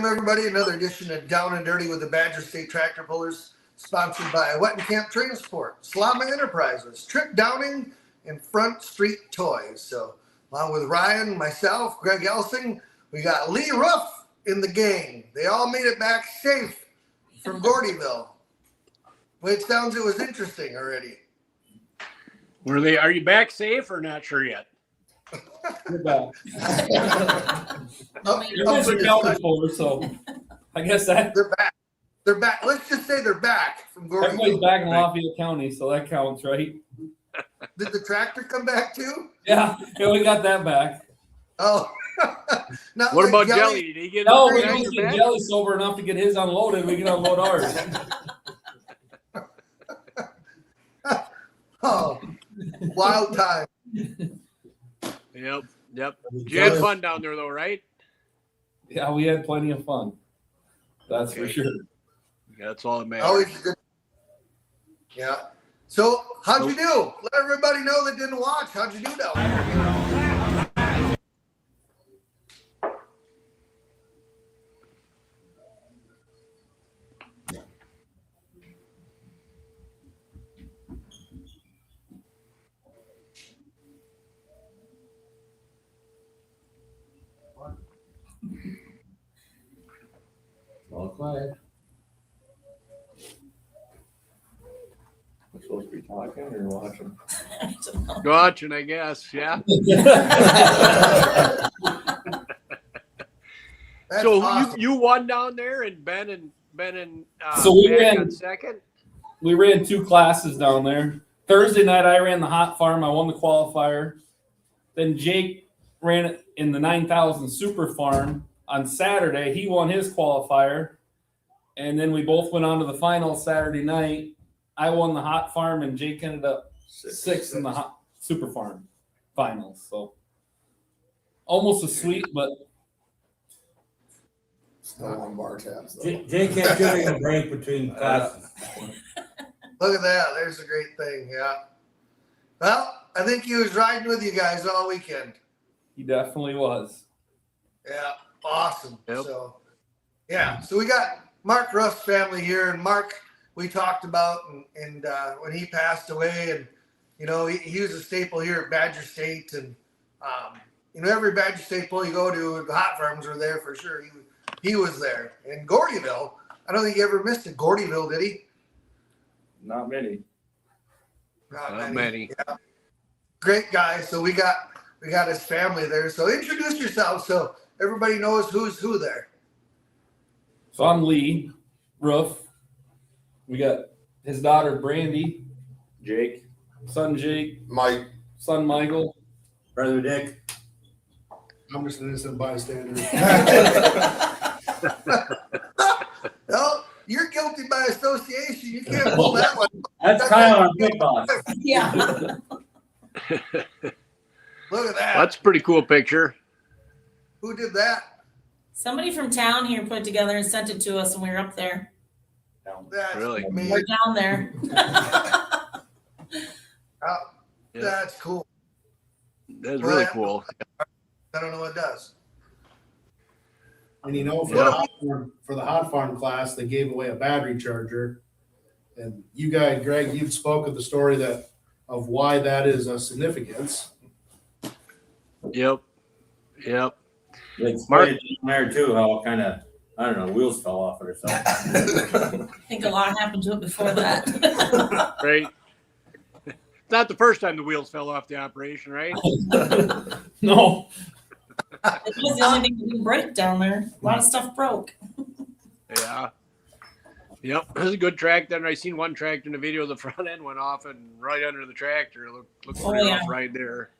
Welcome, everybody. Another edition of Down and Dirty with the Badger State Tractor Pullers, sponsored by Wet and Camp Transport, Slama Enterprises, Trip Downing, and Front Street Toys. So, along with Ryan, myself, Greg Elsing, we got Lee Ruf in the gang. They all made it back safe from Gordyville. It sounds it was interesting already. Were they? Are you back safe or not sure yet? You're back. You guys are accounted for, so I guess that they're back. They're back. Let's just say they're back from Gordyville. everybody's back in Lafayette County, so that counts, right? Did the tractor come back too? Yeah, we got that back. Oh. What about Jelly? Did he get No, we don't get Jelly sober enough to get his unloaded. We can unload ours. Oh, wild time. Yep. You had fun down there, though, right? Yeah, we had plenty of fun. That's for sure. Yeah, that's all that matters. Always good. Yeah. So, how'd you do? Let everybody know that didn't watch. How'd you do down there? All quiet. We're supposed to be talking or watching? Watching, I guess. Yeah. So awesome. you won down there, and Ben and So we Matt ran got second. We ran 2 classes down there. Thursday night, I ran the hot farm. I won the qualifier. Then Jake ran it in the 9,000 super farm. On Saturday, he won his qualifier. And then we both went on to the final Saturday night. I won the hot farm, and Jake ended up sixth in the hot super farm finals. So almost a sweep, but Still on bar tabs. Jake can't give me a break between classes. Look at that. There's a great thing. Yeah. Well, I think he was riding with you guys all weekend. he definitely was. Yeah. Awesome. Yep. So, yeah. So we got Mark Ruff's family here, and Mark we talked about, and when he passed away, and you know he was a staple here at Badger State, and you know every Badger State pull you go to, the hot farms were there for sure. He was there. In Gordyville, I don't think he ever missed a Gordyville, did he? Not many. Not many. Yeah. Great guy. So we got his family there. So introduce yourself so everybody knows who's who there. So I'm Lee Ruf. We got his daughter Brandy, Jake. son Jake, Mike. son Michael. Brother Dick. I'm just an innocent bystander. No, you're guilty by association. You can't pull that one. That's Kyle, our big boss. Yeah. Look at that. That's a pretty cool picture. Who did that? Somebody from town here put it together and sent it to us when we were up there. That's Really? We're amazing. down there. Oh, Yeah. that's cool. That's really cool. I don't know what it does. And you know, for, the hot farm class, they gave away a battery charger. And you guys, Greg, you've spoke of the story of why that is of significance. Yep. It's Mark- there too, how kind of, I don't know, wheels fell off it or something. I think a lot happened to it before that. Right. It's not the first time the wheels fell off the operation, right? No, It was the only thing that didn't break down there. A lot of stuff broke. Yeah. Yep. It was a good tractor. And I seen one tractor in the video, the front end went off and right under the tractor. Looked Oh, pretty yeah. rough right there.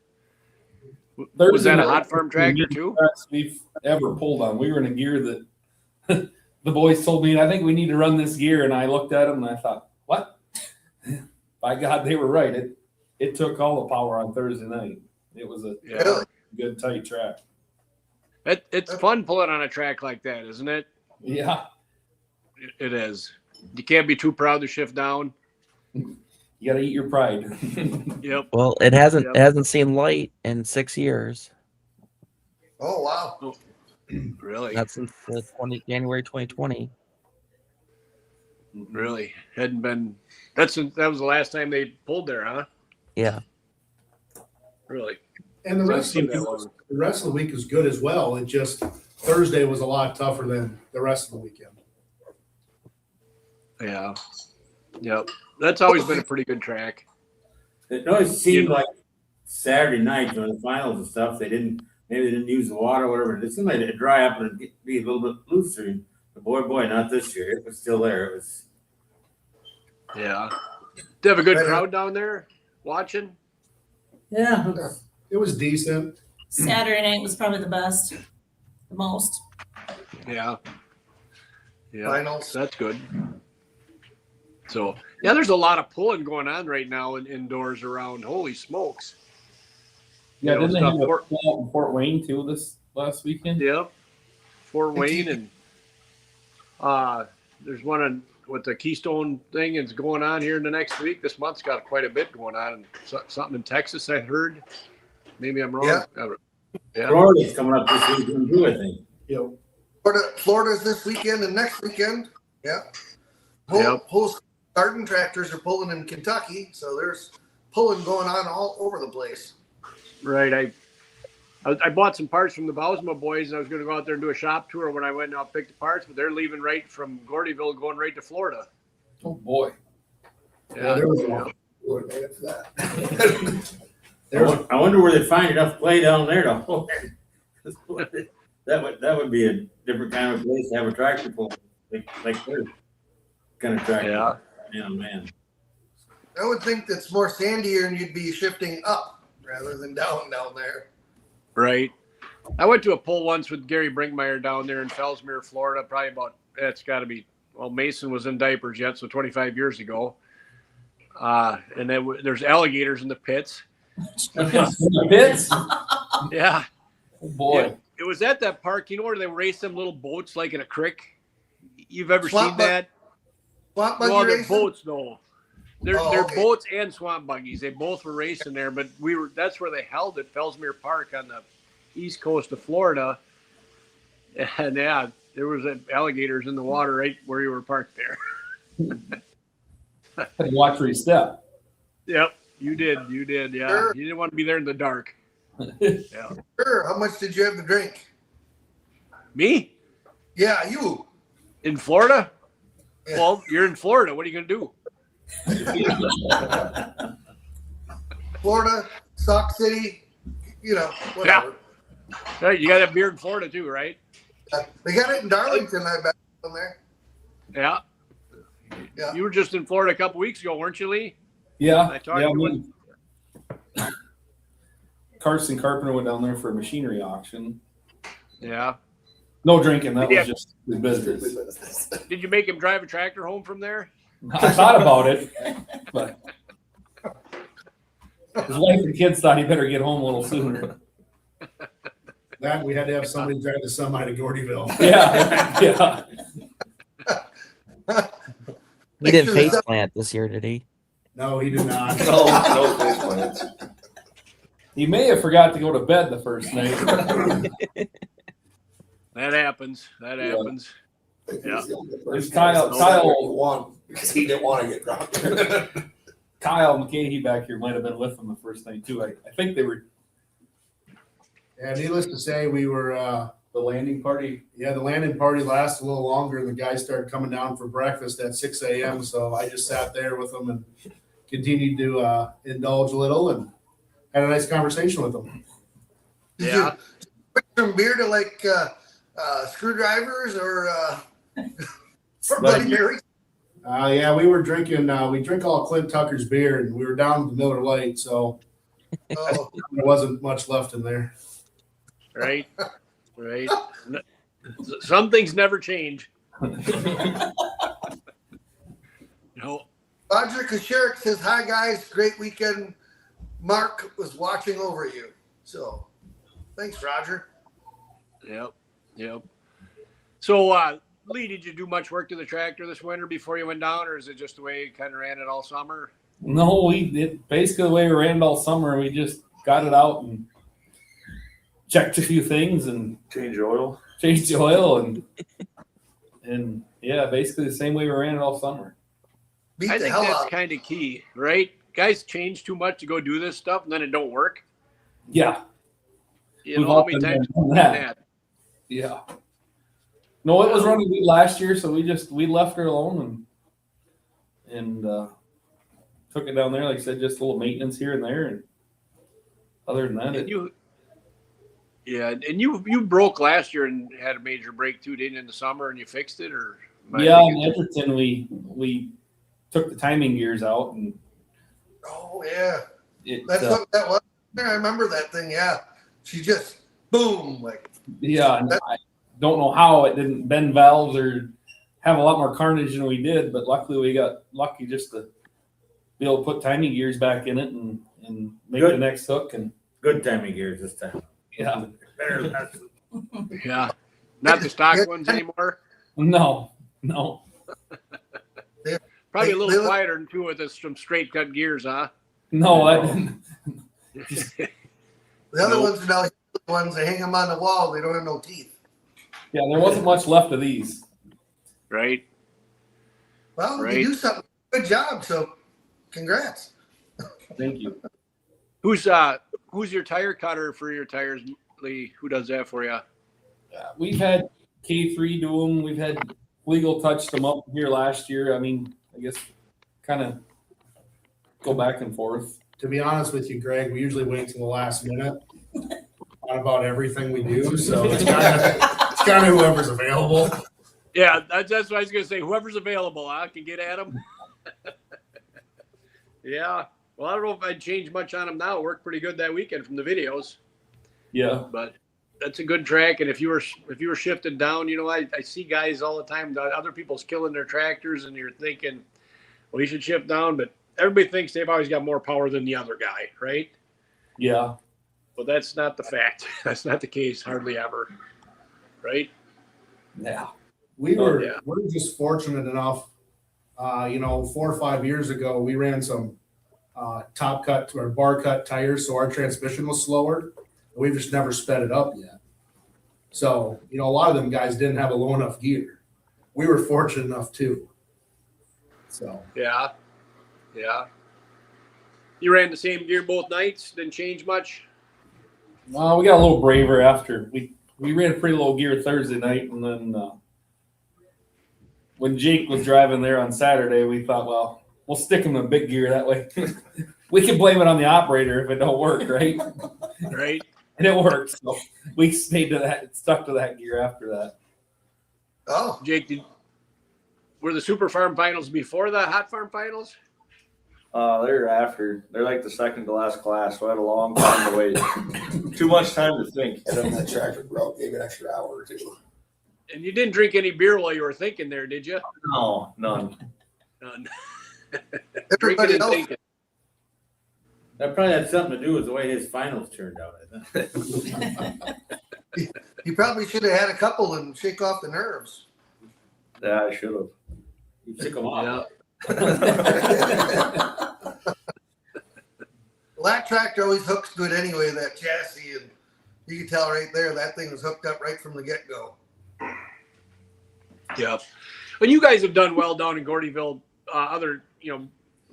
Was Thursday that a night hot farm tractor too? best we've ever pulled on. We were in a gear that the boys told me, I think we need to run this gear. And I looked at them and I thought, what? By God, they were right. It took all the power on Thursday night. It was a Yeah. good, tight track. It's fun pulling on a track like that, isn't it? Yeah. It is. You can't be too proud to shift down. You got to eat your pride. Yep. Well, it hasn't seen light in 6 years. Oh, wow. Really? Not since January 2020. Really? Hadn't been. That was the last time they pulled there, huh? Yeah. Really? And the Doesn't rest, seem of that the, long. the rest of the week is good as well. It just Thursday was a lot tougher than the rest of the weekend. Yeah. Yep. That's always been a pretty good track. It always seemed like Saturday night during the finals and stuff, maybe they didn't use the water or whatever. It seemed like it'd dry up and be a little bit looser. But boy, not this year. It was still there. It was. Yeah. They have a good crowd down there watching. Yeah. It was decent. Saturday night was probably the best, the most. Yeah. Yeah. Finals. That's good. So yeah, there's a lot of pulling going on right now indoors around. Holy smokes. Yeah, You know, didn't they have stuff a Fort- pull out in Fort Wayne too this last weekend? Yep. Fort Wayne and there's one with the Keystone thing is going on here in the next week. This month's got quite a bit going on, and something in Texas I heard. Maybe I'm wrong. Yeah. Florida's coming up this weekend too, I think. Florida's this weekend and next weekend. Yeah. Whole garden tractors are pulling in Kentucky, so there's pulling going on all over the place. Right. I bought some parts from the Bausma boys, and I was going to go out there and do a shop tour when I went and I'll pick the parts, but they're leaving right from Gordyville, going right to Florida. Oh boy. Yeah. There was a I wonder where they find enough clay down there to hold it. That would be a different kind of place to have a tractor pull, like their kind of tractor. Yeah, man. I would think that's more sandier and you'd be shifting up rather than down there. Right. I went to a pull once with Gary Brinkmeyer down there in Fellsmere, Florida, probably it's got to be, Mason was in diapers yet, so 25 years ago. And then there's alligators in the pits. Pits? Yeah. Oh boy. It was at that park, where they race them little boats like in a creek. You've ever Swamp seen that? Swamp buggy Well, they're racing? boats though. They're okay. boats and swamp buggies. They both were racing there, but that's where they held it, Fellsmere Park on the east coast of Florida. And yeah, there was alligators in the water right where you were parked there. Watch where you step. Yep, you did, yeah. Sure. You didn't want to be there in the dark. Yeah. Sure. How much did you have to drink? Me? Yeah, you. In Florida? Yeah. Well, you're in Florida. What are you gonna do? Florida, Sauk City, whatever. Right, you got a beer in Florida too, right? They got it in Darlington, I bet, down there. Yeah. Yeah. You were just in Florida a couple weeks ago, weren't you, Lee? Yeah. I talked Yeah, to Carson Carpenter went down there for a machinery auction. Yeah. No drinking. That Yeah. was just the business. Did you make him drive a tractor home from there? I thought about it, but his wife and kids thought he better get home a little sooner. that we had to have somebody drive the semi to Gordyville. Yeah. He didn't face plant this year, did he? No, he did not. No face plants. He may have forgot to go to bed the first night. That happens. Yeah. There's Kyle Because he didn't want to get drunk. Kyle McCahey back here might have been with him the first night too. I think they were And needless to say, we were the landing party. Yeah, the landing party lasted a little longer, and the guys started coming down for breakfast at 6 a.m. So I just sat there with them and continued to indulge a little and had a nice conversation with them. Did Yeah. you switch from beer to like screwdrivers or Bloody Mary? Yeah, we were drinking. We drink all Clint Tucker's beer, and we were down to Miller Lite, so Oh, there wasn't much left in there. Right. Some things never change. No. Roger Kasherik says, "Hi guys, great weekend. Mark was watching over you." So, thanks, Roger. Yep. So, Lee, did you do much work to the tractor this winter before you went down, or is it just the way you kind of ran it all summer? No, we did basically the way we ran it all summer. We just got it out and checked a few things and Change oil. changed the oil and yeah, basically the same way we ran it all summer. Beat I the think hell that's out. kind of key, right? Guys change too much to go do this stuff, and then it don't work. Yeah, You We've know all how many been times there, we've done seen that. that? yeah. No, it was running good last year, so we left her alone and took it down there. Like I said, just a little maintenance here and there, and other than that, And you broke last year and had a major breakthrough, didn't you, in the summer, and you fixed it, or am I yeah, thinking- in Edgerton we took the timing gears out and Oh yeah, it that's what that was. I remember that thing. Yeah, she just boom like. yeah, and I don't know how it didn't bend valves or have a lot more carnage than we did, but luckily we got lucky just to be able to put timing gears back in it and make Good. the next hook and Good timing gears this time. yeah. Better than that. Yeah, not the stock ones anymore. No. Probably a They little look- quieter too with some straight cut gears, huh? No, I didn't. The other Nope. ones are now the ones they hang them on the wall. They don't have no teeth. Yeah, there wasn't much left of these. Right. Well, Right. you do something. Good job. So, congrats. Thank you. Who's your tire cutter for your tires, Lee? Who does that for you? We've had K3 do them. We've had Legal touched them up here last year. I mean, I guess kind of go back and forth. To be honest with you, Greg, we usually wait till the last minute on about everything we do. So it's kind of whoever's available. Yeah, that's what I was gonna say. Whoever's available, I can get at them. Yeah. Well, I don't know if I'd change much on them now. It worked pretty good that weekend from the videos, Yeah. but that's a good track. And if you were shifted down, I see guys all the time. Other people's killing their tractors, and you're thinking, well, you should shift down. But everybody thinks they've always got more power than the other guy, right? Yeah. But that's not the fact. That's not the case hardly ever, right? Yeah. We Oh, were yeah. we're just fortunate enough. 4 or 5 years ago, we ran some top cut or bar cut tires, so our transmission was slower. We've just never sped it up yet. So a lot of them guys didn't have a low enough gear. We were fortunate enough too. So Yeah. Yeah. You ran the same gear both nights, didn't change much? Well, we got a little braver after we ran a pretty low gear Thursday night, and then when Jake was driving there on Saturday, we thought, well, we'll stick him in big gear that way. We can blame it on the operator if it don't work, right? Right. And it worked. So we stuck to that gear after that. Oh, Jake, were the Super Farm finals before the Hot Farm finals? They're after. They're like the second to last class, so I had a long time to wait. Too much time to think. And then that tractor broke, gave it an extra hour or two. And you didn't drink any beer while you were thinking there, did you? No, none. None. everybody Drinking and else. thinking. That probably had something to do with the way his finals turned out, I think. You probably should have had a couple and shake off the nerves. Yeah, I should have. You took them off. Well, that tractor always hooks good anyway, that chassis, and you can tell right there that thing was hooked up right from the get-go. Yeah. And you guys have done well down in Gordyville other,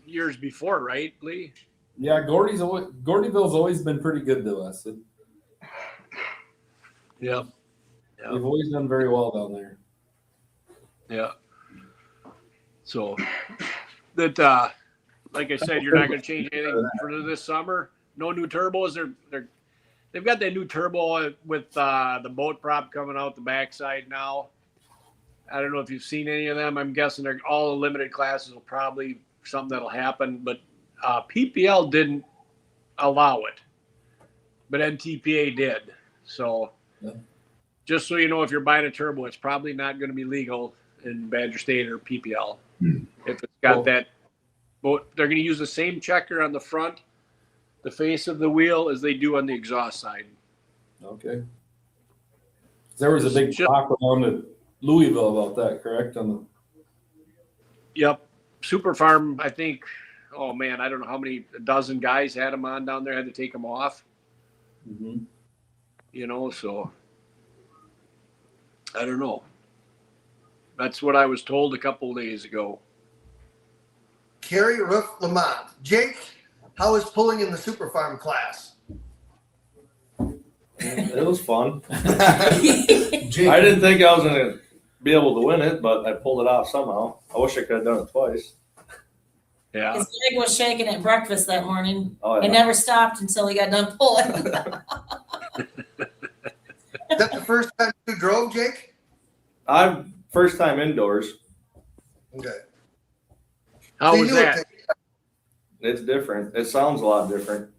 years before, right, Lee? Yeah, Gordyville's always been pretty good to us. Yeah. We've always done very well down there. Yeah. So that, like I said, you're not going to change anything for this summer. No new turbos. They've got that new turbo with the boat prop coming out the backside now. I don't know if you've seen any of them. I'm guessing they're all the limited classes will probably something that'll happen, but PPL didn't allow it, but NTPA did. So just so you know, if you're buying a turbo, it's probably not going to be legal in Badger State or PPL. If it's got that boat, they're going to use the same checker on the front, the face of the wheel, as they do on the exhaust side. Okay. There was a big talk around at Louisville about that, correct? Yep. Super Farm, I think, oh man, I don't know how many, a dozen guys had them on down there, had to take them off. Mm-hmm. So I don't know. That's what I was told a couple of days ago. Carrie Ruf Lamont. Jake, how is pulling in the super farm class? It was fun. Jake, I didn't think I was gonna be able to win it, but I pulled it off somehow. I wish I could have done it twice. Yeah. His leg was shaking at breakfast that morning. Oh It yeah. never stopped until he got done pulling. Is that the first time you drove, Jake? I'm first time indoors. Okay. How So you was knew it that? took- It's different. It sounds a lot different.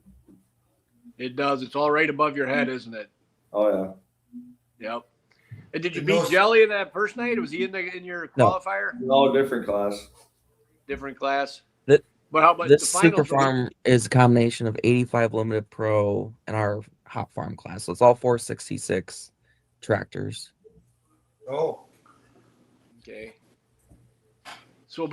It does. It's all right above your head, isn't it? Oh yeah. Yep. And did you It beat knows- Jelly in that first night? Was he in your No. qualifier? No, different class. Different class. The- But how about This the finals? super farm is a combination of 85 limited pro and our hot farm class. So it's all 466 tractors. Oh, Okay. So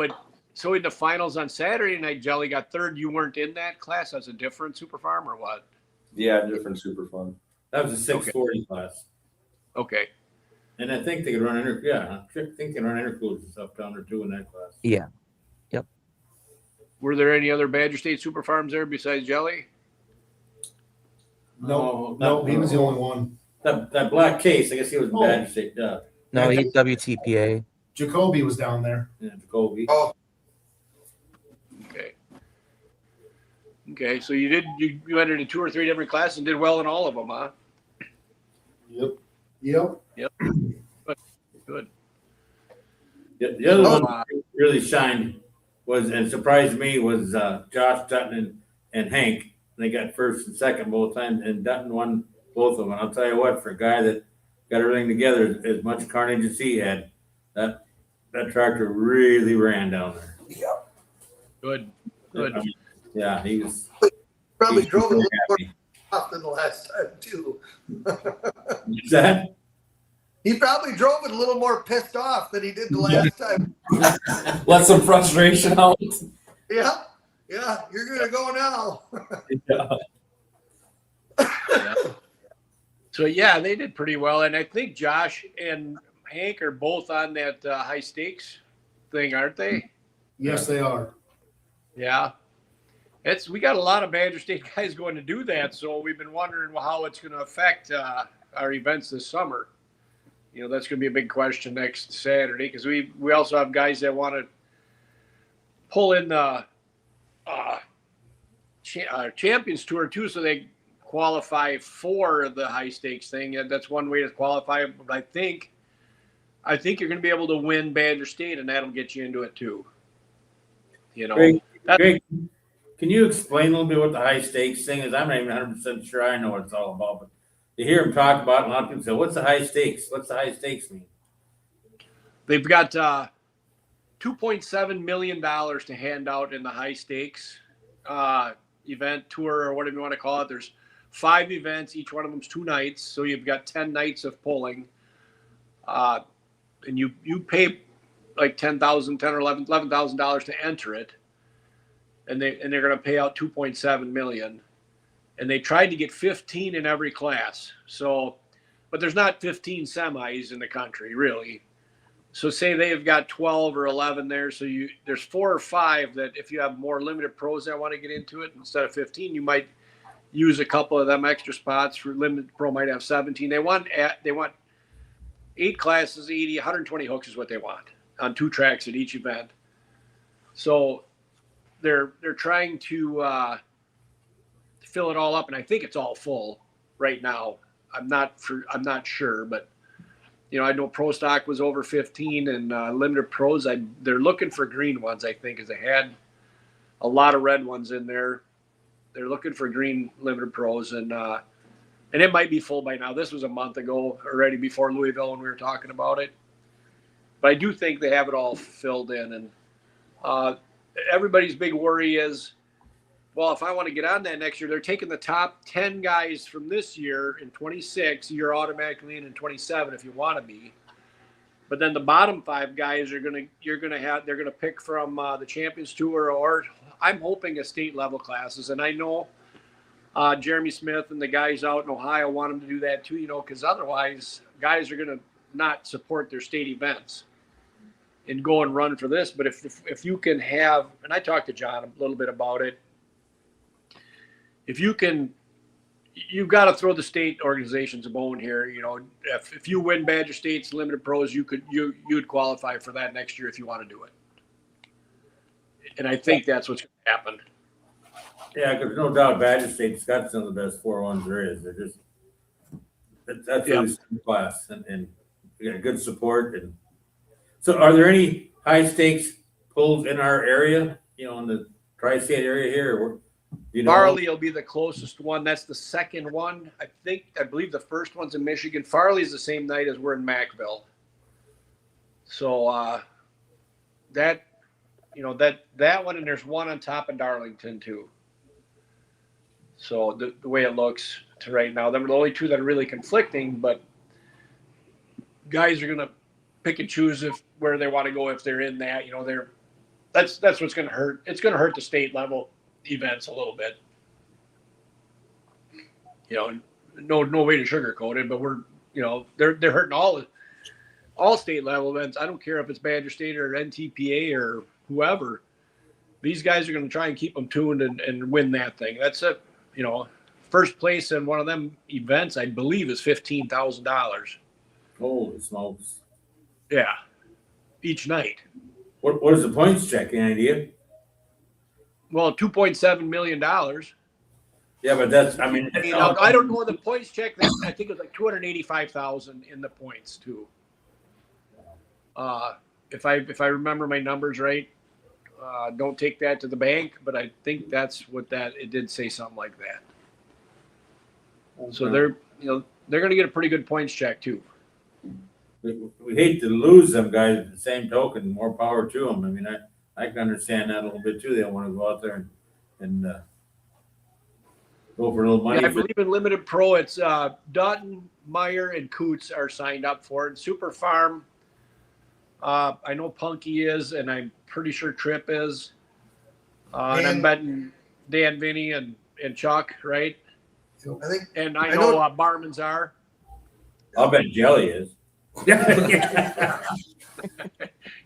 in the finals on Saturday night, Jelly got third. You weren't in that class as a different super farm or what? Yeah, different super fun. That was a 640 class. Okay. And I think they could run I think they can run intercoolers and stuff down there too in that class. Yeah. Were there any other Badger State super farms there besides Jelly? no, he was the only one. That black case, I guess he was Oh. bad state, No, he's WTPA. Jacoby was down there. Jacoby. oh, Okay. Okay. So you entered in 2 or 3 different classes and did well in all of them, huh? Yep. Good. The other Oh. one that really shined and surprised me was Josh Dutton and Hank. They got first and second both times, and Dutton won both of them. And I'll tell you what, for a guy that got everything together, as much carnage as he had, that tractor really ran down there. Good. Good. I mean, yeah, he was. probably he was drove it a really little more happy. off than the last time too. What's that? He probably drove it a little more pissed off than he did the last time. Let some frustration out. Yeah, you're gonna go now. So yeah, they did pretty well, and I think Josh and Hank are both on that high stakes thing, aren't they? Yes, they are. Yeah. We got a lot of Badger State guys going to do that, so we've been wondering how it's going to affect our events this summer. You know, that's going to be a big question next Saturday because we also have guys that want to pull in the Champions Tour too, so they qualify for the high stakes thing. And that's one way to qualify. But I think you're going to be able to win Badger State, and that'll get you into it too. You know, Greg, can you explain a little bit what the high stakes thing is? I'm not even 100% sure I know what it's all about, but you hear him talk about it, and a lot of people say, what's the high stakes? What's the high stakes mean? they've got $2.7 million to hand out in the high stakes event tour or whatever you want to call it. There's 5 events. Each one of them's 2 nights. So you've got 10 nights of pulling. And you pay like $10,000 or $11,000 to enter it. And they're going to pay out $2.7 million. And they tried to get 15 in every class. So, but there's not 15 semis in the country, really. So say they've got 12 or 11 there. So there's 4 or 5 that if you have more limited pros that want to get into it, instead of 15, you might use a couple of them extra spots. For limited pro might have 17. They want 8 classes, 80, 120 hooks is what they want on 2 tracks at each event. So they're trying to fill it all up, and I think it's all full right now. I'm not sure, but I know pro stock was over 15 and limited pros. They're looking for green ones, I think, because they had a lot of red ones in there. They're looking for green limited pros, and it might be full by now. This was a month ago already before Louisville when we were talking about it. But I do think they have it all filled in, and everybody's big worry is, well, if I want to get on that next year, they're taking the top 10 guys from this year in 26. You're automatically in 27 if you want to be. But then the bottom 5 guys they're going to pick from the Champions Tour, or I'm hoping a state level classes. And I know Jeremy Smith and the guys out in Ohio want them to do that too, because otherwise guys are going to not support their state events and go and run for this. But if you can have, and I talked to John a little bit about it, if you can, you've got to throw the state organizations a bone here. You know, if you win Badger State's limited pros, you'd qualify for that next year if you want to do it. And I think that's what's going to happen. Yeah, because no doubt Badger State's got some of the best 4-1s there is. They're just that's really some class, and we got good support. And so, are there any high stakes pulls in our area? You know, in the tri-state area here, or, you know, Farley will be the closest one. That's the second one. I believe the first one's in Michigan. Farley's the same night as we're in Mackville. So that, you know, that one, and there's one on top of Darlington too. So the way it looks to right now, them are the only two that are really conflicting, but guys are going to pick and choose where they want to go if they're in that. You know, that's what's going to hurt. It's going to hurt the state level events a little bit. You know, no way to sugarcoat it, but they're hurting all state level events. I don't care if it's Badger State or NTPA or whoever. These guys are going to try and keep them tuned and win that thing. That's it. You know, first place in one of them events, I believe, is $15,000. holy smokes! Yeah, each night. What is the points check? Any idea? Well, $2.7 million. Yeah, but that's, I mean, You know, I don't know the points check. I think it was like 285,000 in the points too. If I remember my numbers right, don't take that to the bank, but I think that's what it did say something like that. So they're going to get a pretty good points check too. we hate to lose them guys. At the same token, more power to them. I mean, I can understand that a little bit too. They don't want to go out there and go for a little money. Yeah, I believe in Limited Pro, it's Dutton, Meyer, and Coots are signed up for it. Super Farm, I know Punky is, and I'm pretty sure Trip is. And I'm betting Dan, Vinny, and Chuck, right? I think, And I know Barman's are. I'll bet Jelly is. Gotta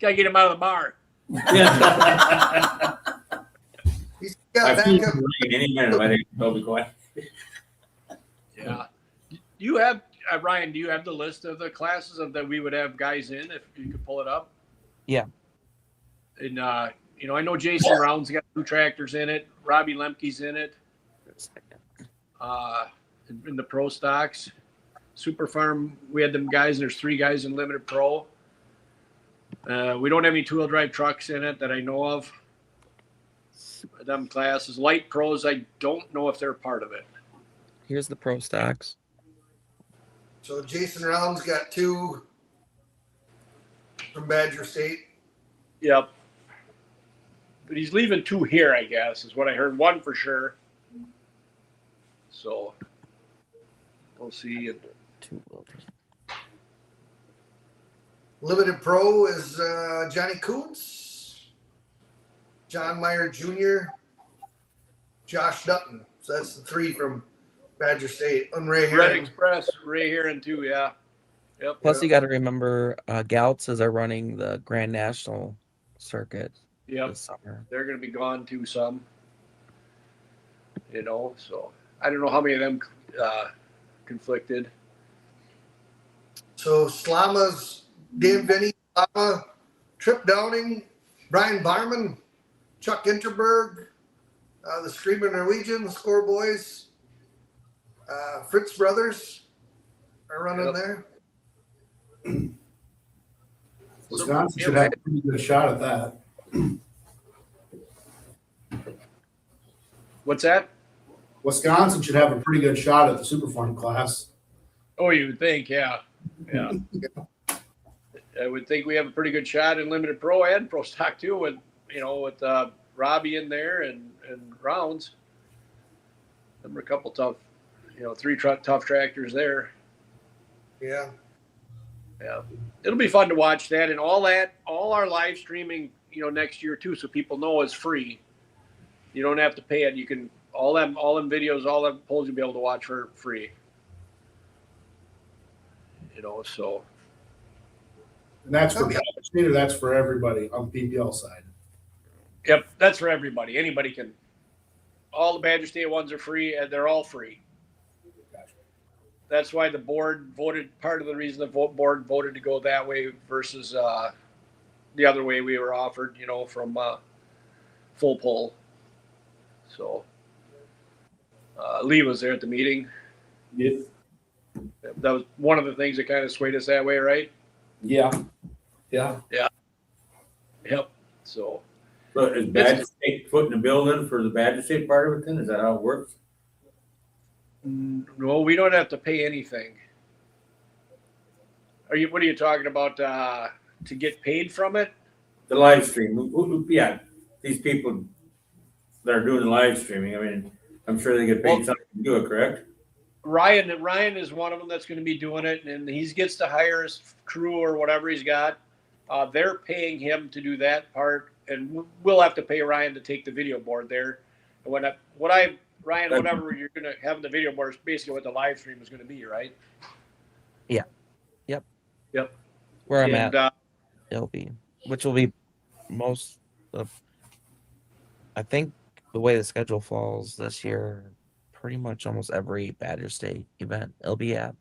get him out of the bar. he's got I feel backup. any minute. I think I'll be quiet. Yeah. You have, Ryan, do you have the list of the classes that we would have guys in if you could pull it up? Yeah. And, you know, I know Jason Round's got 2 tractors in it. Robbie Lemke's in it. In the pro stocks. Super Farm, we had them guys. There's 3 guys in Limited Pro. We don't have any 2-wheel drive trucks in it that I know of. Them classes. Light pros, I don't know if they're part of it. Here's the pro stocks. So Jason Round's got 2 from Badger State. Yep. But he's leaving 2 here, I guess, is what I heard. 1 for sure. So we'll see. 2 wheelers. Limited Pro is Johnny Coons, John Meyer Jr., Josh Dutton. So that's the 3 from Badger State. And Ray Red Herring. Express, Ray Heron too, yeah. Yep. Plus, you got to remember, Gautzes are running the Grand National circuit Yep. this summer. They're going to be gone too, some. You know, so I don't know how many of them conflicted. So Slama's Dan Vinny, Slama, Trip Downing, Brian Barman, Chuck Interberg, the Screaming Norwegian, the Score Boys, Fritz Brothers are running there. Wisconsin should have a pretty good shot at that. What's that? Wisconsin should have a pretty good shot at the Super Farm class. Oh, you would think, yeah. Yeah. I would think we have a pretty good shot in Limited Pro and Pro Stock too, with Robbie in there and Rounds. There were a couple tough, 3 tough tractors there. Yeah. Yeah. It'll be fun to watch that, and all our live streaming, next year too, so people know is free. You don't have to pay it. You can all them videos, all them polls you'll be able to watch for free. So And that's for Okay. Badger State, or that's for everybody on the PPL side? Yep, that's for everybody. Anybody can. All the Badger State ones are free, and they're all free. Gotcha. That's why the board voted. Part of the reason the board voted to go that way versus the other way we were offered, from full pull. So Lee was there at the meeting. Yeah. That was one of the things that kind of swayed us that way, right? Yeah. Yeah. Yep. So But is Badger State putting the bill in for the Badger State part of it then? Is that how it works? no, we don't have to pay anything. What are you talking about to get paid from it? The live stream. Yeah, these people that are doing the live streaming, I mean, I'm sure they get paid something to do it, correct? Ryan is one of them that's going to be doing it, and he gets to hire his crew or whatever he's got. They're paying him to do that part, and we'll have to pay Ryan to take the video board there. And Ryan, whatever you're going to have in the video board is basically what the live stream is going to be, right? Yep. Where I'm And, at, it'll be, which will be most of, I think the way the schedule falls this year, pretty much almost every Badger State event it'll be at.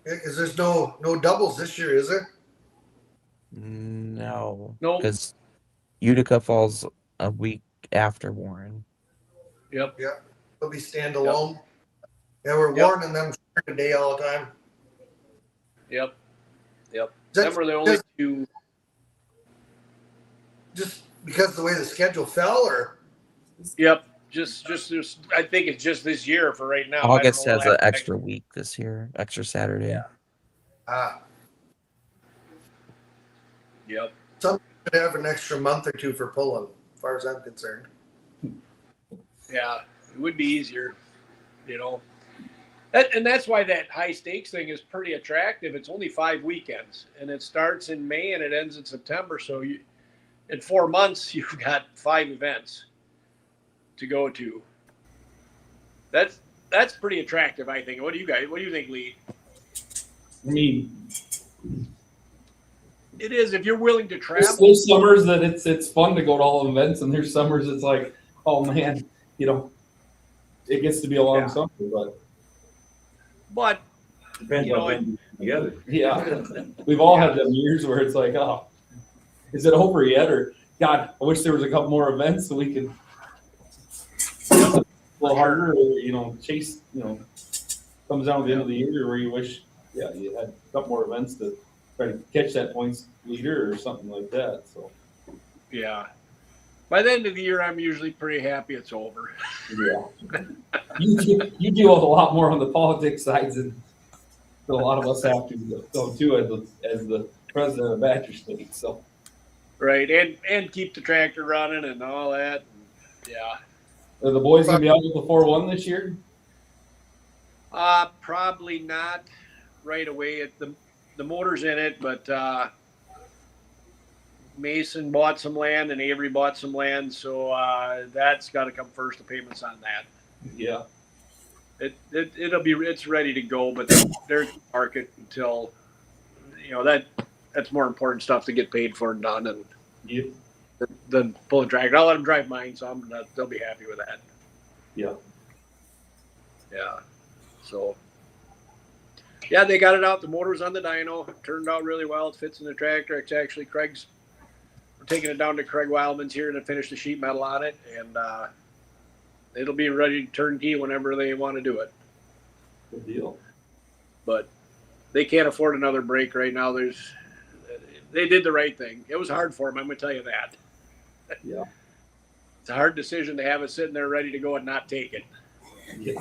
Because there's no doubles this year, is there? No. Nope. Because Utica falls a week after Warren. Yep. It'll be standalone. Yeah, we're warning them today all the time. Yep. Just- Them are the only two. Just because the way the schedule fell, or Yep. Just I think it's just this year for right now. August I don't has know an extra week this year, extra Saturday. Yeah. Yep. could have an extra month or two for pulling, as far as I'm concerned. Yeah, it would be easier, and that's why that high stakes thing is pretty attractive. It's only 5 weekends, and it starts in May and it ends in September. So in 4 months, you've got 5 events to go to. That's pretty attractive, I think. What do you think, Lee? I mean, It is if you're willing to travel. there's summers that it's fun to go to all events, and there's summers it's like, oh man, it gets to be a long summer, But Depends on when you're together. yeah, we've all had them years where it's like, oh, is it over yet? Or God, I wish there was a couple more events so we could a little harder, or chase. Comes down to the end of the year where you wish, you had a couple more events to try to catch that points leader or something like that. So yeah, by the end of the year, I'm usually pretty happy it's over. yeah, you deal with a lot more on the politics side than a lot of us have to go to as the president of Badger State. So Right, and keep the tractor running and all that. Yeah. are the boys gonna be out with the 4-1 this year? Probably not right away. The motor's in it, but Mason bought some land and Avery bought some land, so that's got to come first. The payments on that. Yeah. It's ready to go, but there's market until that's more important stuff to get paid for and done, and than pulling tractor. I'll let them drive mine, so they'll be happy with that. Yeah. Yeah. So, yeah, they got it out. The motor's on the dyno. It turned out really well. It fits in the tractor. It's actually we're taking it down to Craig Wildman's here to finish the sheet metal on it, and it'll be ready to turnkey whenever they want to do it. Good deal. But they can't afford another break right now. They did the right thing. It was hard for them, I'm going to tell you that. Yeah. It's a hard decision to have it sitting there ready to go and not take it. Yeah.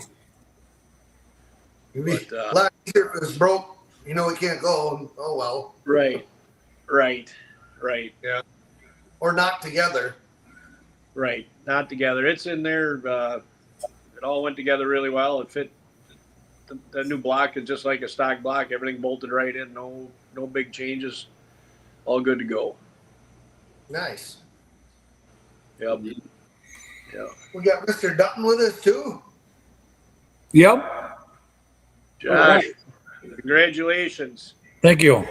It'd be But, a lot easier if it was broke. We can't go. And, oh well. Right. Or not together. Right. Not together. It's in there. It all went together really well. It fit. The new block is just like a stock block. Everything bolted right in. No big changes. All good to go. Nice. Yep. Yeah. We got Mr. Dutton with us too. Yep. Josh, congratulations. Thank you.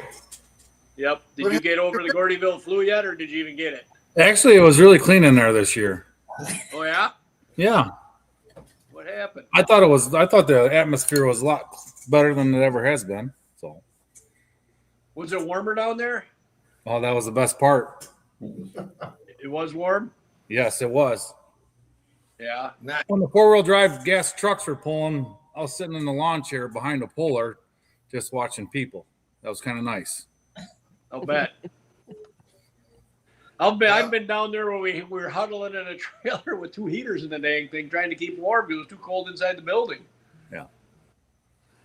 Yep. Did you get over the Gordyville flu yet, or did you even get it? Actually, it was really clean in there this year. Oh yeah. Yeah, What happened? I thought the atmosphere was a lot better than it ever has been. So, Was it warmer down there? oh, that was the best part. It was warm. Yes, it was. Yeah. When the 4-wheel drive gas trucks were pulling, I was sitting in the lawn chair behind a puller, just watching people. That was kind of nice. I'll bet. I've been down there where we were huddling in a trailer with 2 heaters in the dang thing, trying to keep warm because it was too cold inside the building. Yeah.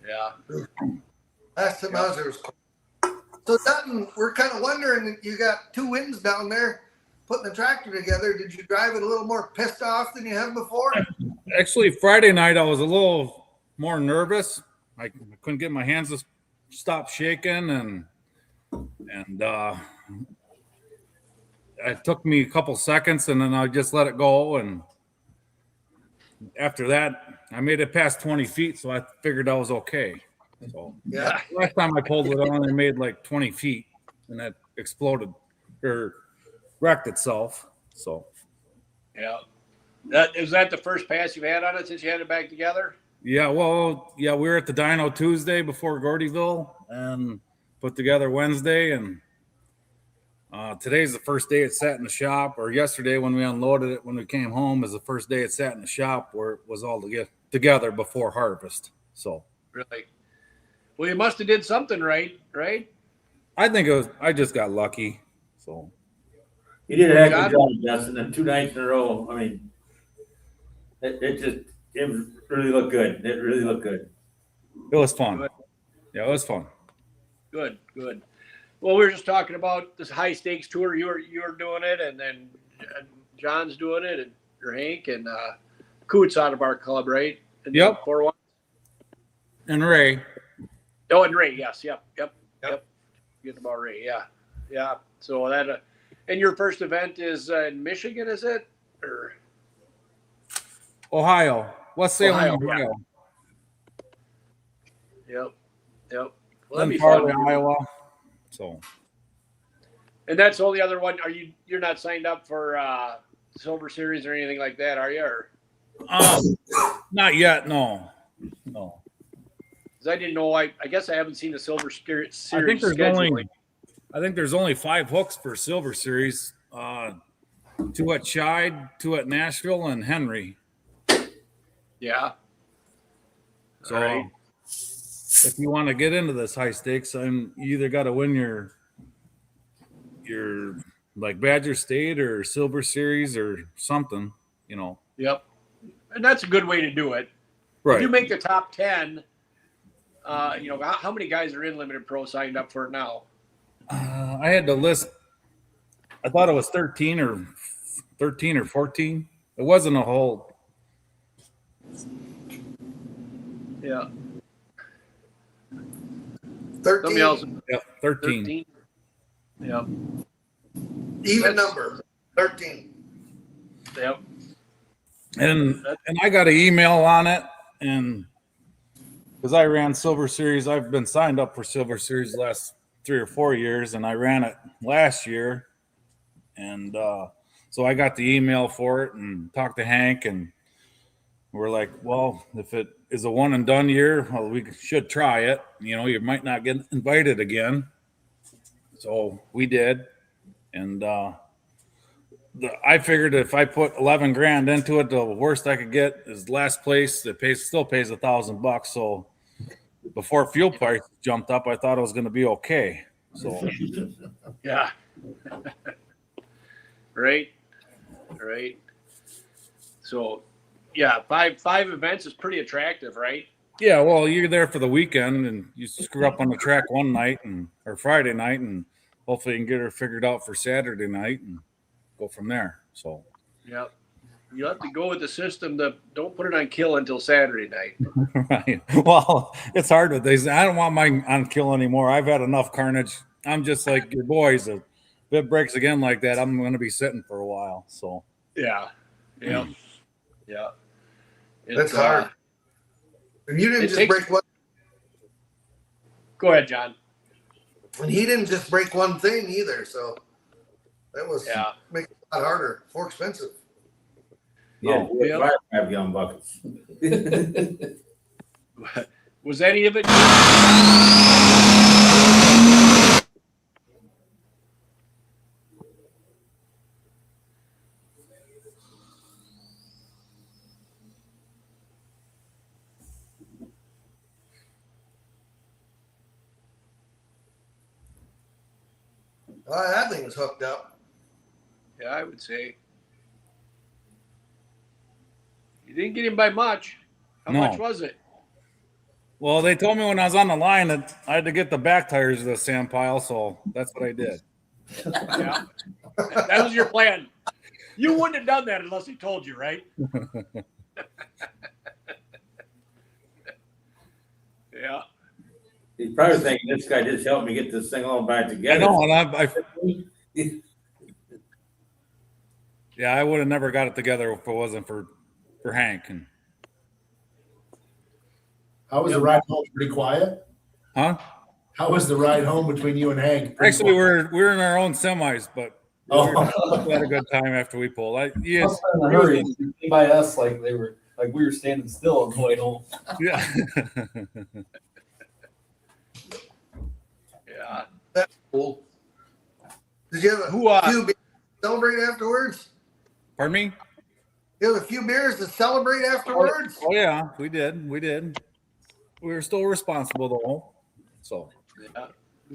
Yeah. Last time I was there was cold. So Dutton, we're kind of wondering, you got 2 wins down there putting the tractor together. Did you drive it a little more pissed off than you have before? Actually, Friday night I was a little more nervous. I couldn't get my hands to stop shaking, and it took me a couple seconds, and then I just let it go. And after that, I made it past 20 feet, so I figured I was okay. So Yeah. last time I pulled it on, I made like 20 feet, and that exploded or wrecked itself. So Yeah. Is that the first pass you've had on it since you had it back together? yeah, well, yeah, we were at the dyno Tuesday before Gordyville and put together Wednesday, and today's the first day it sat in the shop, or yesterday when we unloaded it when we came home is the first day it sat in the shop where it was all together before harvest. So Really? Well, you must have did something right? I think I just got lucky. So You did a heck of a job, Justin, and 2 nights in a row. I mean, it really looked good. It really looked good. it was fun. Good. Yeah, it was fun. Good. Well, we were just talking about this high stakes tour. You're doing it, and then John's doing it, and Hank and Coots out of our club, right? And Yep. 4-1. And Ray. Oh, and Ray, yes, yep. Getting about Ray, yeah. So that, and your first event is in Michigan, is it? Or Ohio. West Salem, Ohio, Ohio. Yep. Well, that'd Then be Farley, fun. Iowa. So And that's the only other one. You're not signed up for Silver Series or anything like that, are you? Or not yet, no. 'cause I didn't know. I guess I haven't seen the Silver Series. I think scheduling. there's only 5 hooks for Silver Series. 2 at Scheid, 2 at Nashville, and Henry. Yeah. So All right. if you want to get into this high stakes, you either got to win your like Badger State or Silver Series or something, Yep. And that's a good way to do it. Right. If you make the top 10, how many guys are in Limited Pro signed up for it now? I had to list. I thought it was 13 or 14. It wasn't a whole. Yeah. 13. Somebody else. Yeah, 13. 13. Yep. Even number. 13. Yep. And I got an email on it, and because I ran Silver Series, I've been signed up for Silver Series the last 3 or 4 years, and I ran it last year, and so I got the email for it and talked to Hank, and we're like, well, if it is a one and done year, well, we should try it. You might not get invited again, so we did, and I figured if I put 11 grand into it, the worst I could get is last place. That still pays $1,000. So before fuel prices jumped up, I thought it was going to be okay. So Yeah. Right. So, yeah, five events is pretty attractive, right? yeah, well, you're there for the weekend, and you screw up on the track one night or Friday night, and hopefully you can get her figured out for Saturday night and go from there. So Yep. You have to go with the system that don't put it on kill until Saturday night. right. Well, it's hard with these. I don't want mine on kill anymore. I've had enough carnage. I'm just like your boys. If it breaks again like that, I'm going to be sitting for a while. So Yeah. Yeah. That's hard. And you didn't it just takes- break one. Go ahead, John. And he didn't just break one thing either, so that was make it a lot harder, more expensive. Yeah, Yeah. 5-gallon buckets. Was any of it? Well, that thing was hooked up. Yeah, I would say. You didn't get him by much. How No. much was it? Well, they told me when I was on the line that I had to get the back tires of the sand pile, so that's what I did. Yeah. That was your plan. You wouldn't have done that unless he told you, right? Yeah. He's probably thinking this guy just helped me get this thing all back together. I know, and yeah, I would have never got it together if it wasn't for Hank. And How was the ride home? Pretty quiet. huh? How was the ride home between you and Hank? Pretty Actually, quiet. we're in our own semis, but we had a good time after we pulled. I was in a hurry. You came by us like we were standing still on the way home. Yeah. Yeah. That's cool. Did you have a few beers to celebrate afterwards? Pardon me? You have a few beers to celebrate afterwards? Oh yeah, we did. We were still responsible though. So Yeah.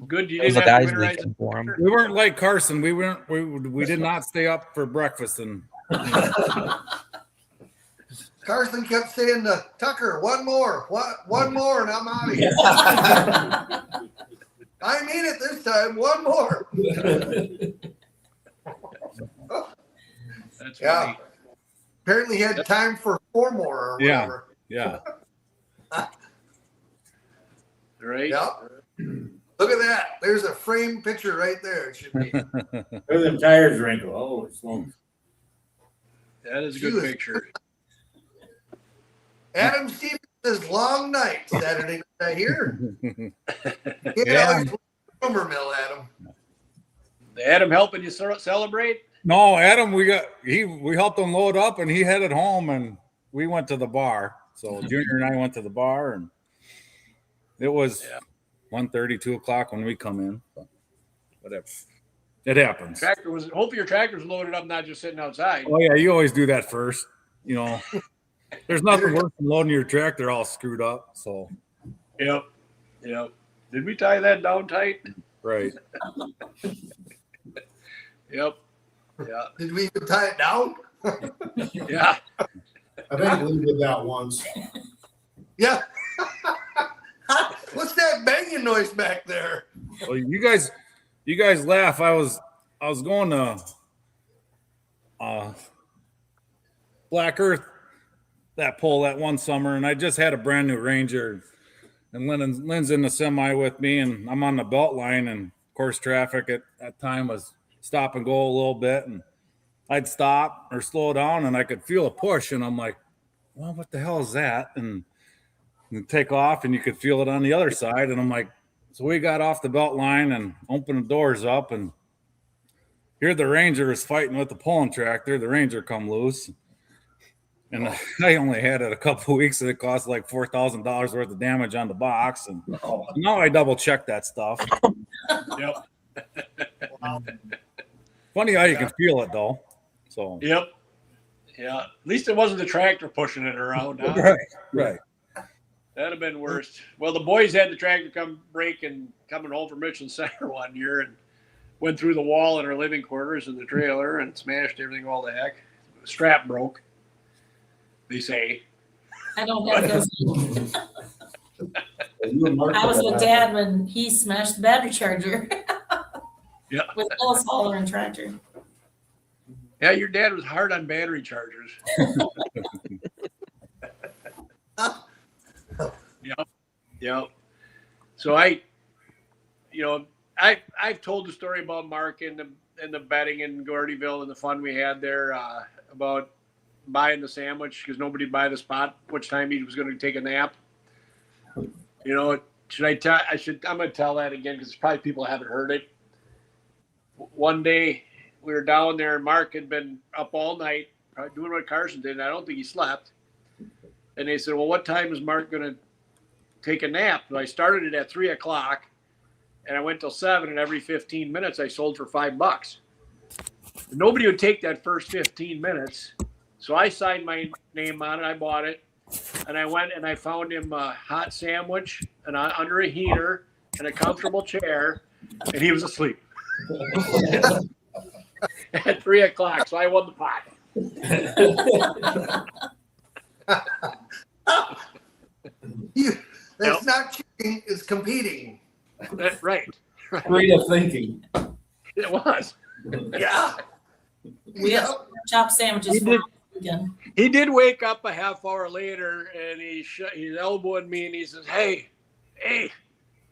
Good. You It was didn't a have to guy's winterize weekend for him. we weren't like Carson. We did not stay up for breakfast and Carson kept saying to Tucker, one more, one more, and I'm out of here. I mean it this time, one more. That's Yeah. funny. Apparently he had time for 4 more or Yeah. whatever. yeah. Right? Yep. Look at that. There's a framed picture right there. It should be. Look at them tires wrinkle. Holy smokes. That is a She good was- picture. Adam Stevens says long night Saturday night, I hear. Yeah. Always rumor mill, Adam. Adam helping you celebrate? No, Adam, we helped him load up and he headed home and we went to the bar. So Junior and I went to the bar and it was 1:30, 2 o'clock when we come in. But whatever. It happens. Hope your tractor's loaded up, not just sitting outside. Oh yeah, you always do that first. You know, there's nothing worse than loading your tractor all screwed up. So Yep. Did we tie that down tight? right. Yep. Yeah. Did we even tie it down? Yeah. I think Lee did that once. Yeah. What's that banging noise back there? Well, you guys laugh. I was going to Black Earth that pole that one summer, and I just had a brand new Ranger, and Lynn's in the semi with me, and I'm on the belt line, and of course traffic at that time was stop and go a little bit, and I'd stop or slow down, and I could feel a push, and I'm like, well, what the hell is that? And take off, and you could feel it on the other side, and I'm like, so we got off the belt line and opened the doors up, and here the Ranger is fighting with the pulling tractor. The Ranger come loose. And I only had it a couple of weeks, and it cost like $4,000 worth of damage on the box. And now I double check that stuff. Yep. Funny how you can feel it though. So Yep. Yeah. At least it wasn't the tractor pushing it around. Huh? right. That'd have been worse. Well, the boys had the tractor come break and coming home from Richland Center one year and went through the wall in our living quarters in the trailer and smashed everything all the heck. The strap broke, they say. I don't have those. I was with Dad when he smashed the battery charger. Yeah. With Ellis hauler and tractor. Yeah, your dad was hard on battery chargers. Yep. So I've told the story about Mark and the betting in Gordyville and the fun we had there about buying the sandwich because nobody'd buy the spot which time he was going to take a nap. Should I tell? I'm going to tell that again because probably people haven't heard it. One day we were down there, and Mark had been up all night doing what Carson did, and I don't think he slept. And they said, "Well, what time is Mark going to take a nap?" And I started it at 3:00, and I went till 7. And every 15 minutes, I sold for $5. Nobody would take that first 15 minutes, so I signed my name on it. I bought it, and I went and I found him a hot sandwich and under a heater and a comfortable chair, and he was asleep at 3:00. So I won the pot. That's not cheating, it's competing. Right. Creative thinking. It was. Yeah. We have chopped sandwiches for the weekend. He did wake up a half hour later, and he's elbowing me, and he says, "Hey,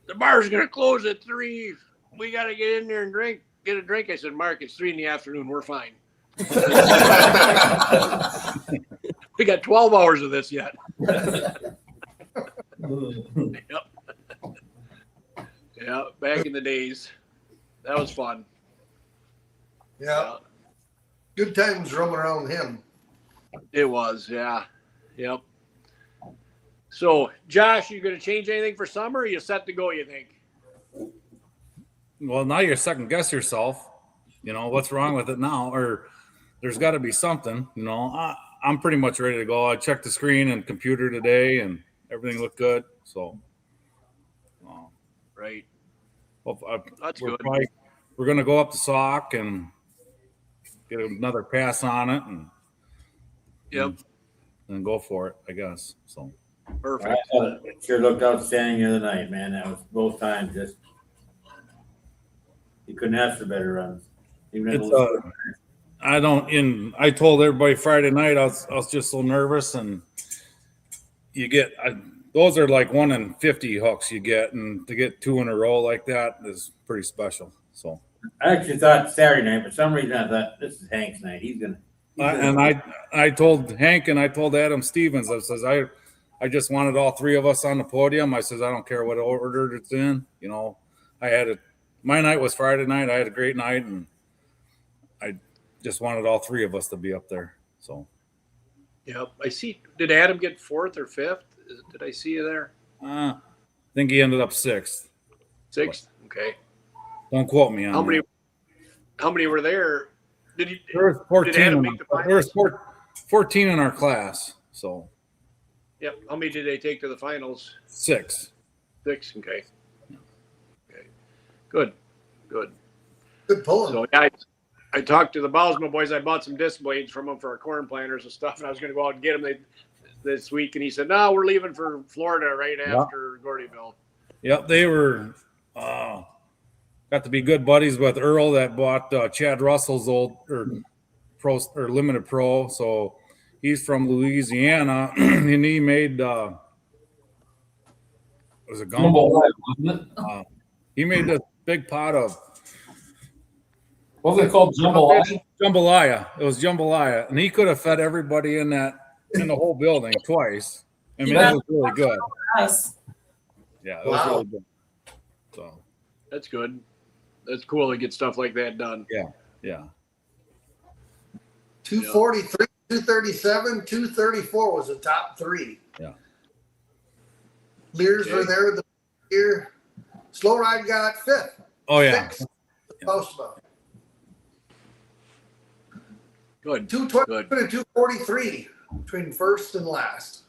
the bar's gonna close at 3. We gotta get in there and get a drink." I said, "Mark, it's 3 PM. We're fine. We got 12 hours of this yet." Yep. Yeah, back in the days, that was fun. Yeah. Good times roaming around with him. It was, yeah. Yep. So, Josh, you going to change anything for summer, or are you set to go, you think? Well, now you're second guess yourself. You know, what's wrong with it now? Or there's got to be something. You know, I'm pretty much ready to go. I checked the screen and computer today, and everything looked good. So, right. Well, That's we're good. We're going to go up to Sauk and get another pass on it, and Yep. and go for it, I guess. So Perfect. It sure looked outstanding the other night, man. That was both times. Just you couldn't ask for better runs. Even at I told everybody Friday night I was just so nervous, and you get those are like 1 in 50 hooks you get, and to get 2 in a row like that is pretty special. So I actually thought Saturday night, but for some reason I thought this is Hank's night. He's gonna. I told Hank and I told Adam Stevens, I says, I just wanted all 3 of us on the podium. I says, I don't care what order it's in. You know, my night was Friday night. I had a great night, and I just wanted all 3 of us to be up there. So, Yep. I see. Did Adam get 4th or 5th? Did I see you there? I think he ended up 6th. 6th? Okay. Don't quote me on that. How many were there? There was 14. Did Adam make the There was 14 in our class. So, yep. How many did they take to the finals? 6. 6. Okay. Okay. Good. Good pulling. So I talked to the Bosma boys. I bought some disc blades from them for our corn planters and stuff, and I was going to go out and get them this week. And he said, "No, we're leaving for Florida right after Gordyville." Yep, they were got to be good buddies with Earl that bought Chad Russell's old pro or limited pro. So he's from Louisiana, and he made was it gumbo? He made this big pot of. What was it called? Jambalaya? Jambalaya. It was jambalaya, and he could have fed everybody in the whole building twice. I mean, it was really good. Nice. Yeah, it was really good. So That's good. That's cool to get stuff like that done. yeah. 243, 237, 234 was the top 3. Yeah. Lears were there the year. Slow Ride got 5th. Oh yeah. 6th. Postma. Good. 220 and 243 between first and last.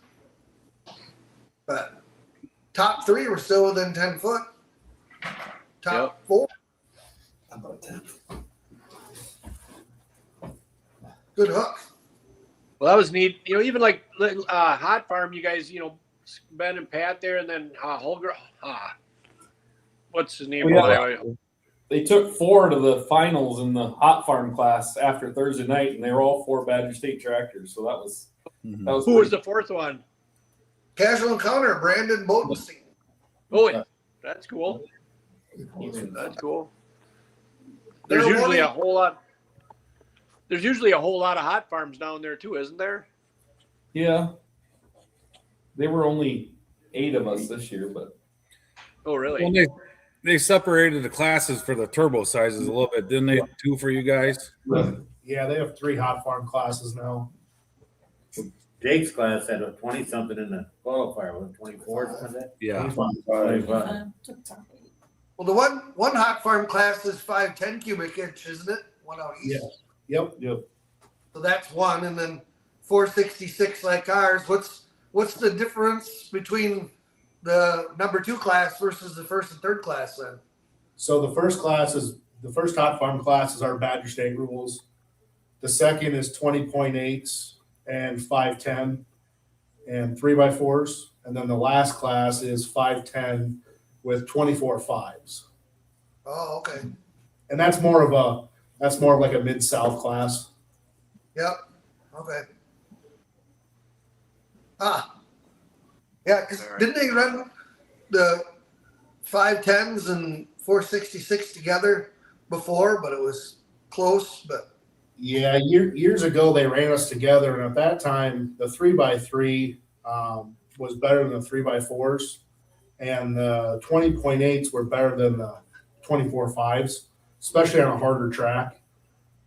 But top 3 were still within 10 foot. Top 4. About 10. Good hook. Well, that was neat. You know, even like Hot Farm, you guys, you know, Ben and Pat there, and then Holger. What's his name? They took 4 to the finals in the Hot Farm class after Thursday night, and they were all 4 Badger State tractors. So that was Who was the 4th one? Casual Encounter, Brandon Botenstein. Oh, yeah. That's cool. That's cool. There's usually a whole lot. There's usually a whole lot of hot farms down there too, isn't there? Yeah. They were only 8 of us this year, but Oh, really? Well, they separated the classes for the turbo sizes a little bit, didn't they? Two for you guys. Yeah, they have 3 hot farm classes now. Jake's class had a 20 something in the qualifier, was it 24? Was that? Yeah. 25. Well, the one hot farm class is 510 cubic inch, isn't it? One out east. Yep. So that's one, and then 466 like ours. What's the difference between the number 2 class versus the first and third class then? So the first hot farm class is our Badger State rules. The second is 20.8s and 510 and 3x4s. And then the last class is 510 with 24 5s. Oh, okay. And that's more of like a mid-south class. Yep. Okay. Yeah, because didn't they run the 510s and 466 together before, but it was close, but Yeah, years ago they ran us together, and at that time the 3x3 was better than the 3x4s, and the 20.8s were better than the 24 5s, especially on a harder track.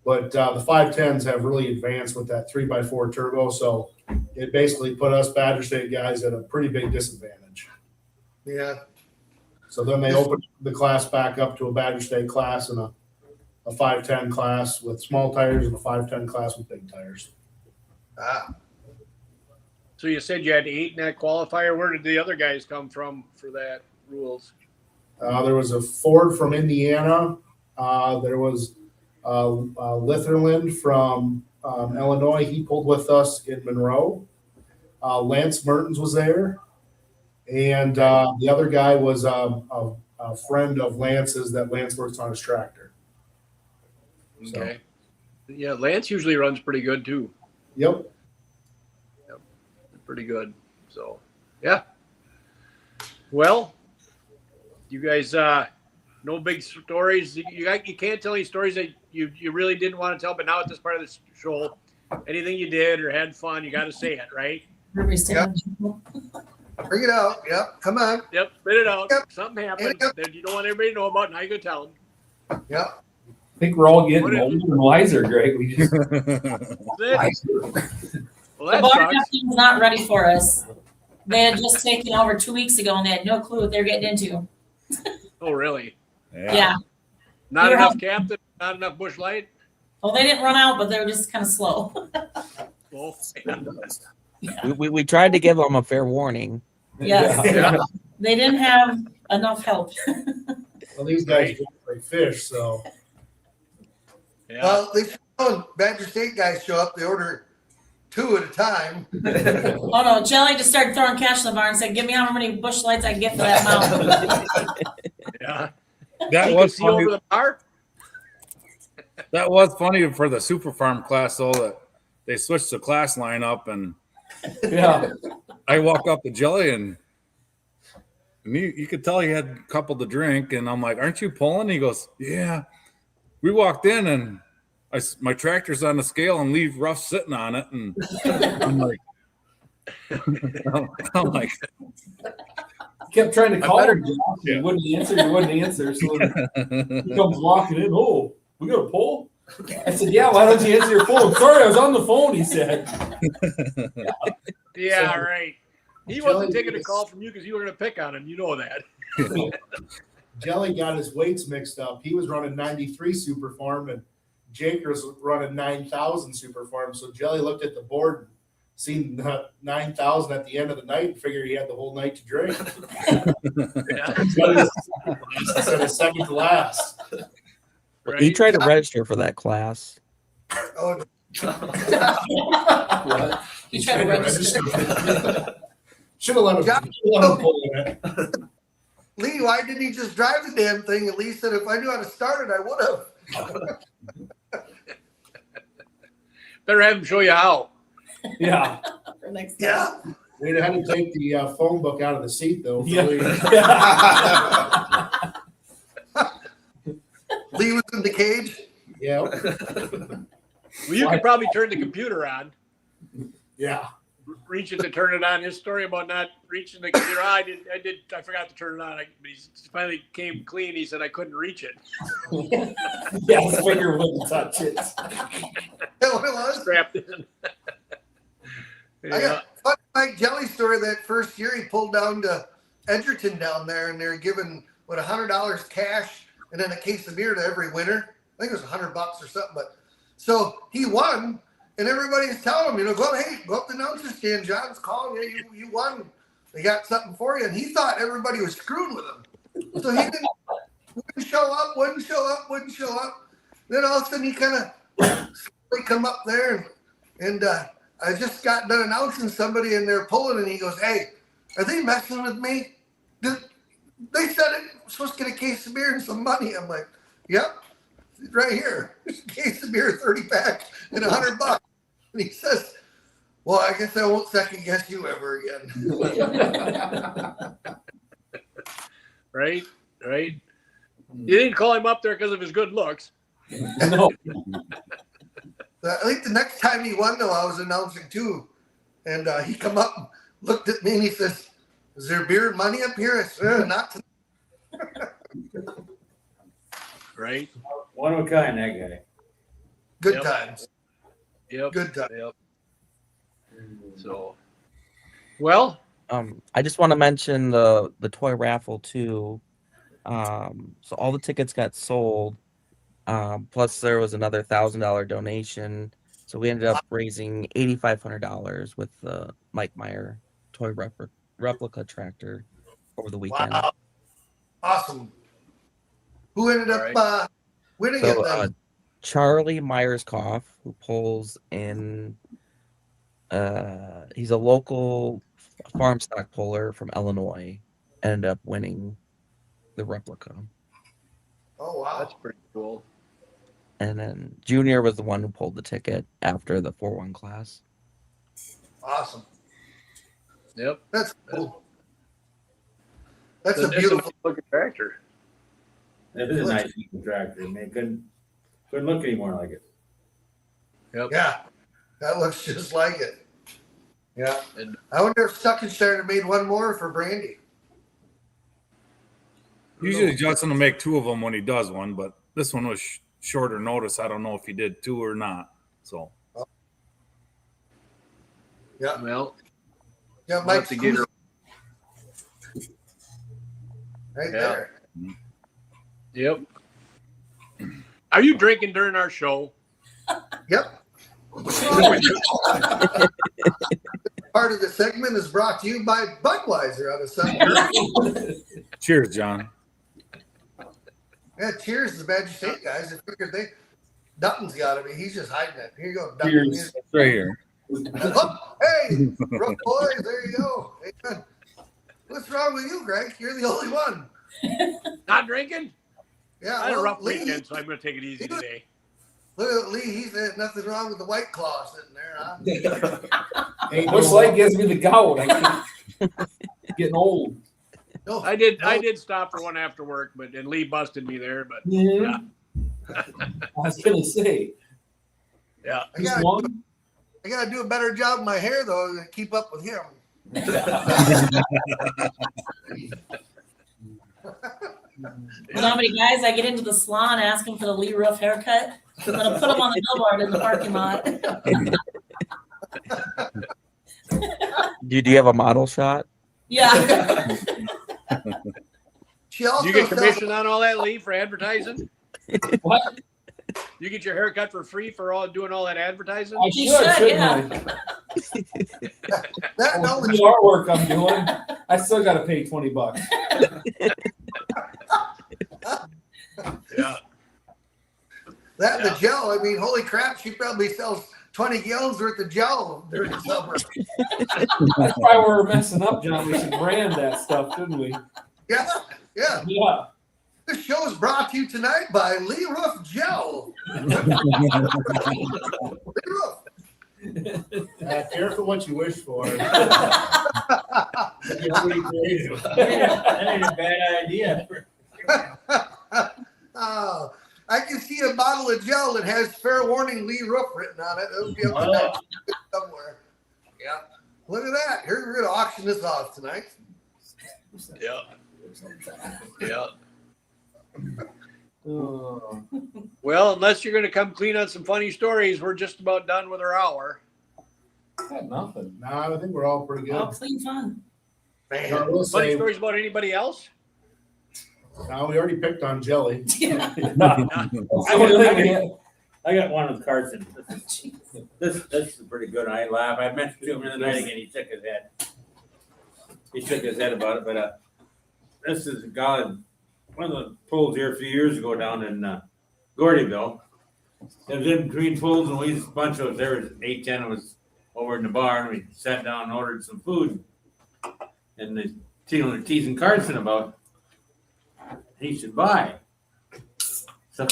But the 510s have really advanced with that 3x4 turbo, so it basically put us Badger State guys at a pretty big disadvantage. yeah. So then they opened the class back up to a Badger State class and a 510 class with small tires and a 510 class with big tires. So you said you had 8 in that qualifier. Where did the other guys come from for that rules? There was a Ford from Indiana. There was Litherland from Illinois. He pulled with us in Monroe. Lance Mertens was there. And the other guy was a friend of Lance's that Lance works on his tractor. Okay. Yeah, Lance usually runs pretty good too. Yep. Pretty good. So, yeah. Well, you guys, no big stories. You can't tell any stories that you really didn't want to tell, but now at this part of the show, anything you did or had fun, you got to say it, right? Yep. Bring it out. Yep. Come on. Yep. Spit it out. Yep. Something happened Yep. that you don't want everybody to know about. Now you can tell them. Yep. I think we're all getting What if- older and wiser, Greg. We just That's it. Well, The that bar sucks. captain was not ready for us. They had just taken over 2 weeks ago and they had no clue what they were getting into. Oh, really? Yeah. Not You're enough captain, not enough bush light? Well, they didn't run out, but they were just kind of slow. Oh, We tried to give them a fair warning. Yes. yeah. They didn't have enough help. Well, these guys don't play fish, so Yeah. Well, they when Badger State guys show up, they order 2 at a time. Oh no, Jelly just started throwing cash in the bar and said, "Give me how many bush lights I can get for that amount." Yeah. That You can was see funny. over the bar? That was funny for the super farm class, though, that they switched the class lineup, and yeah. I walk up to Jelly, and you could tell he had a couple to drink, and I'm like, "Aren't you pulling?" He goes, "Yeah." We walked in, and my tractor's on the scale, and leave Ruf sitting on it, and I'm like, I'm like, Kept trying to call better- him. Josh. Yeah. He wouldn't answer. So he comes walking in. Oh, we got a poll? I said, yeah, why don't you answer your phone? Sorry, I was on the phone, he said. Yeah, So- right. He Jelly wasn't taking a is- call from you because you were going to pick on him. You know that. Jelly got his weights mixed up. He was running 93 super farm and Jake was running 9,000 super farm. So Jelly looked at the board and seen 9,000 at the end of the night and figured he had the whole night to drink. Yeah. I said a second to last. Right. He tried to register for that class. Oh, He tried to register. Should have let him pull it. Lee, why didn't he just drive the damn thing? At least said if I knew how to start it, I would have. Better have him show you how. Yeah. For next time. Yeah. We'd have had to take the phone book out of the seat though. Yeah. Lee was in the cage. Yeah. Well, you could probably turn the computer on. Yeah. reaching to turn it on. His story about not reaching the computer. I forgot to turn it on. But he finally came clean. He said I couldn't reach it. Yeah, his finger wouldn't touch it. Is that what it was? Strapped in. I got a fun Mike Jelly story. That first year he pulled down to Edgerton down there, and they're giving $100 cash and then a case of beer to every winner. I think it was $100 or something. But so he won, and everybody's telling him, go up to the announcer's stand. John's calling you won. They got something for you, and he thought everybody was screwing with him. So he wouldn't show up. Then all of a sudden he kind of come up there and I just got done announcing somebody, and they're pulling, and he goes, "Hey, are they messing with me? They said I'm supposed to get a case of beer and some money." I'm like, "Yep, right here. There's a case of beer, 30-pack, and $100." And he says, "Well, I guess I won't second guess you ever again." Right. You didn't call him up there because of his good looks. No. I think the next time he won, though, I was announcing too, and he come up and looked at me and he says, "Is there beer and money up here?" I said, "Not tonight." Right. One of a kind, that guy. Good Yep. times. Yep. Good times. Yep. So, well, I just want to mention the toy raffle too. So all the tickets got sold. Plus there was another $1,000 donation. So we ended up raising $8,500 with the Mike Meyer toy replica tractor over the weekend. Wow. Awesome. Who ended up winning it So then? Charlie Myerscough, who pulls in, he's a local farm stock puller from Illinois, ended up winning the replica. Oh, wow. that's pretty cool. And then Junior was the one who pulled the ticket after the 4-1 class. Awesome. Yep. That's cool. That's a It's beautiful. looking tractor. That is a nice looking tractor. I mean, couldn't look any more like it. Yep. Yeah. That looks just like it. Yeah. And- I wonder if Suckensteiner made one more for Brandy. Usually Justin will make 2 of them when he does one, but this one was shorter notice. I don't know if he did 2 or not. So Yeah. Well, Yeah, we'll Mike have to get her. right Yeah. there. Yep. Are you drinking during our show? Yep. Part of the segment is brought to you by Budweiser on a Sunday. cheers, John. Yeah, cheers to the Badger State guys. I figured Dutton's got to be. He's just hiding it. Here you go, Dutton. Cheers. It's right here. Oh, hey, Ruf boys, there you go. Hey, man. What's wrong with you, Greg? You're the only one. Not drinking? Yeah, I had a rough Lee, weekend, so I'm going to take it easy today. look at Lee. He said nothing wrong with the White Claw sitting there, huh? Bush Light gives me the gout. I can't, getting old. No, I did stop for one after work, and Lee busted me there, but Yeah. I was gonna say. yeah. I Just gotta, one. I gotta do a better job with my hair though to keep up with him. You know how many guys I get into the salon asking for the Lee Roof haircut? I'm gonna put them on the billboard in the parking lot. Do you have a model shot? Yeah. She also Do you get sells- commission on all that, Lee, for advertising? What? You get your haircut for free for doing all that advertising? I You should, should, shouldn't yeah. I? that All knowledge. the artwork I'm doing, I still got to pay $20. Yeah. That and the gel. I mean, holy crap! She probably sells 20 gallons worth of gel during the summer. That's why we're messing up, John. We should brand that stuff, shouldn't we? Yeah, yeah. Yeah. This show is brought to you tonight by Lee Roof Gel. Lee Roof. Careful what you wish for. That ain't a bad idea. Oh, I can see a bottle of gel that has "Fair Warning, Lee Roof" written on it. It'll be up on that somewhere. Yeah. Look at that. Here we're going to auction this off tonight. Yeah. Yeah. Well, unless you're going to come clean on some funny stories, we're just about done with our hour. Got nothing. No, I think we're all pretty good. All clean fun. I will Funny say, stories about anybody else? no, we already picked on Jelly. Yeah. I got one with Carson. This is a pretty good. I laugh. I mentioned to him the other night again. He shook his head. He shook his head about it. But this is a guy. One of the pools here a few years ago down in Gordyville. It was in between pools, and we was a bunch of us. There was 8, 10 of us over in the bar, and we sat down and ordered some food. And they teasing Carson about he should buy. So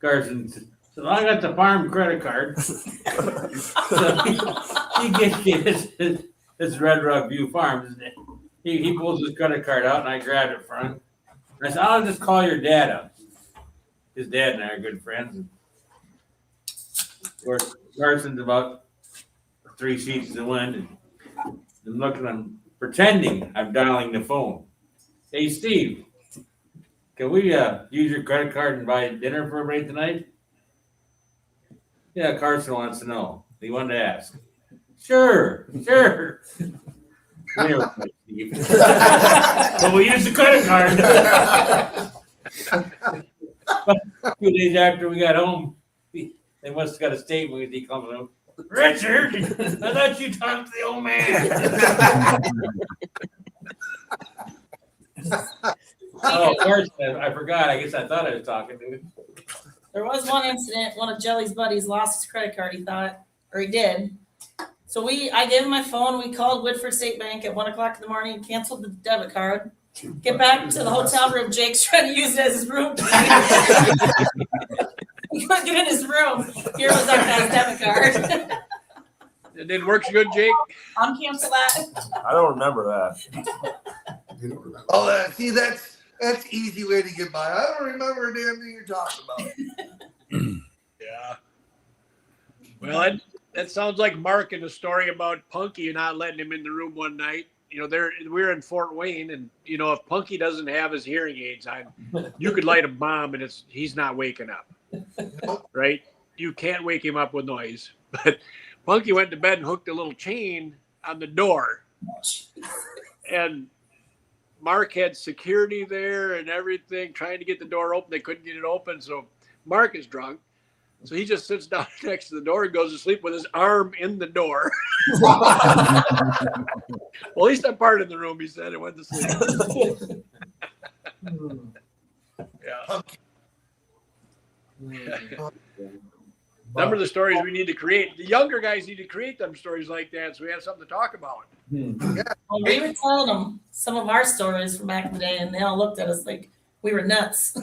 Carson said, "So I got the farm credit card." So he gets his Red Rock View Farms. He pulls his credit card out, and I grabbed it from him. I said, "I'll just call your dad up." His dad and I are good friends. And of course, Carson's about 3 sheets in the wind, and I'm looking, I'm pretending I'm dialing the phone. "Hey, Steve, can we use your credit card and buy dinner for everybody tonight?" "Yeah, Carson wants to know. He wanted to ask." Sure. Here, Steve. But we use the credit card. A few days after we got home, they must have got a statement when he comes home. "Richard, I thought you talked to the old man." Oh, Carson, I forgot. I guess I thought I was talking to him. There was one incident, one of Jelly's buddies lost his credit card, he thought, or he did. So I gave him my phone, we called Woodford State Bank at 1:00 in the morning and canceled the debit card. Get back to the hotel room, Jake's trying to use it as his room. He couldn't get in his room. Here was our past debit card. It didn't work so good, Jake? Uncancel that. I don't remember that. You don't remember. Oh, see, that's easy way to get by. I don't remember a damn thing you're talking about. Yeah. Well, that sounds like Mark in the story about Punky and not letting him in the room one night. You know, we're in Fort Wayne, and you know, if Punky doesn't have his hearing aids on, you could light a bomb and he's not waking up. Right? You can't wake him up with noise. But Punky went to bed and hooked a little chain on the door. And Mark had security there and everything, trying to get the door open. They couldn't get it open, so Mark is drunk. So he just sits down next to the door and goes to sleep with his arm in the door. Well, at least I'm part of the room, he said, and went to sleep. Yeah. Number the stories we need to create. The younger guys need to create them stories like that so we have something to talk about. Well, we were telling them some of our stories from back in the day, and they all looked at us like we were nuts.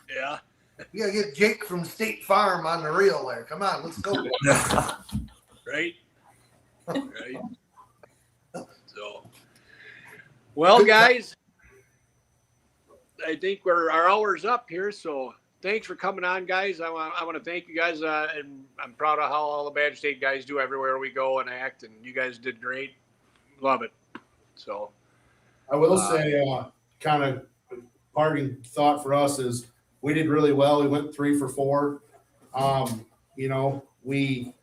Yeah. You gotta get Jake from State Farm on the reel there. Come on, let's go. Right? Right. So, well, guys, I think our hour's up here. So, thanks for coming on, guys. I want to thank you guys, and I'm proud of how all the Badger State guys do everywhere we go and act. And you guys did great. Love it. So, I will say, kind of parting thought for us is we did really well. We went 3 for 4. You know, we've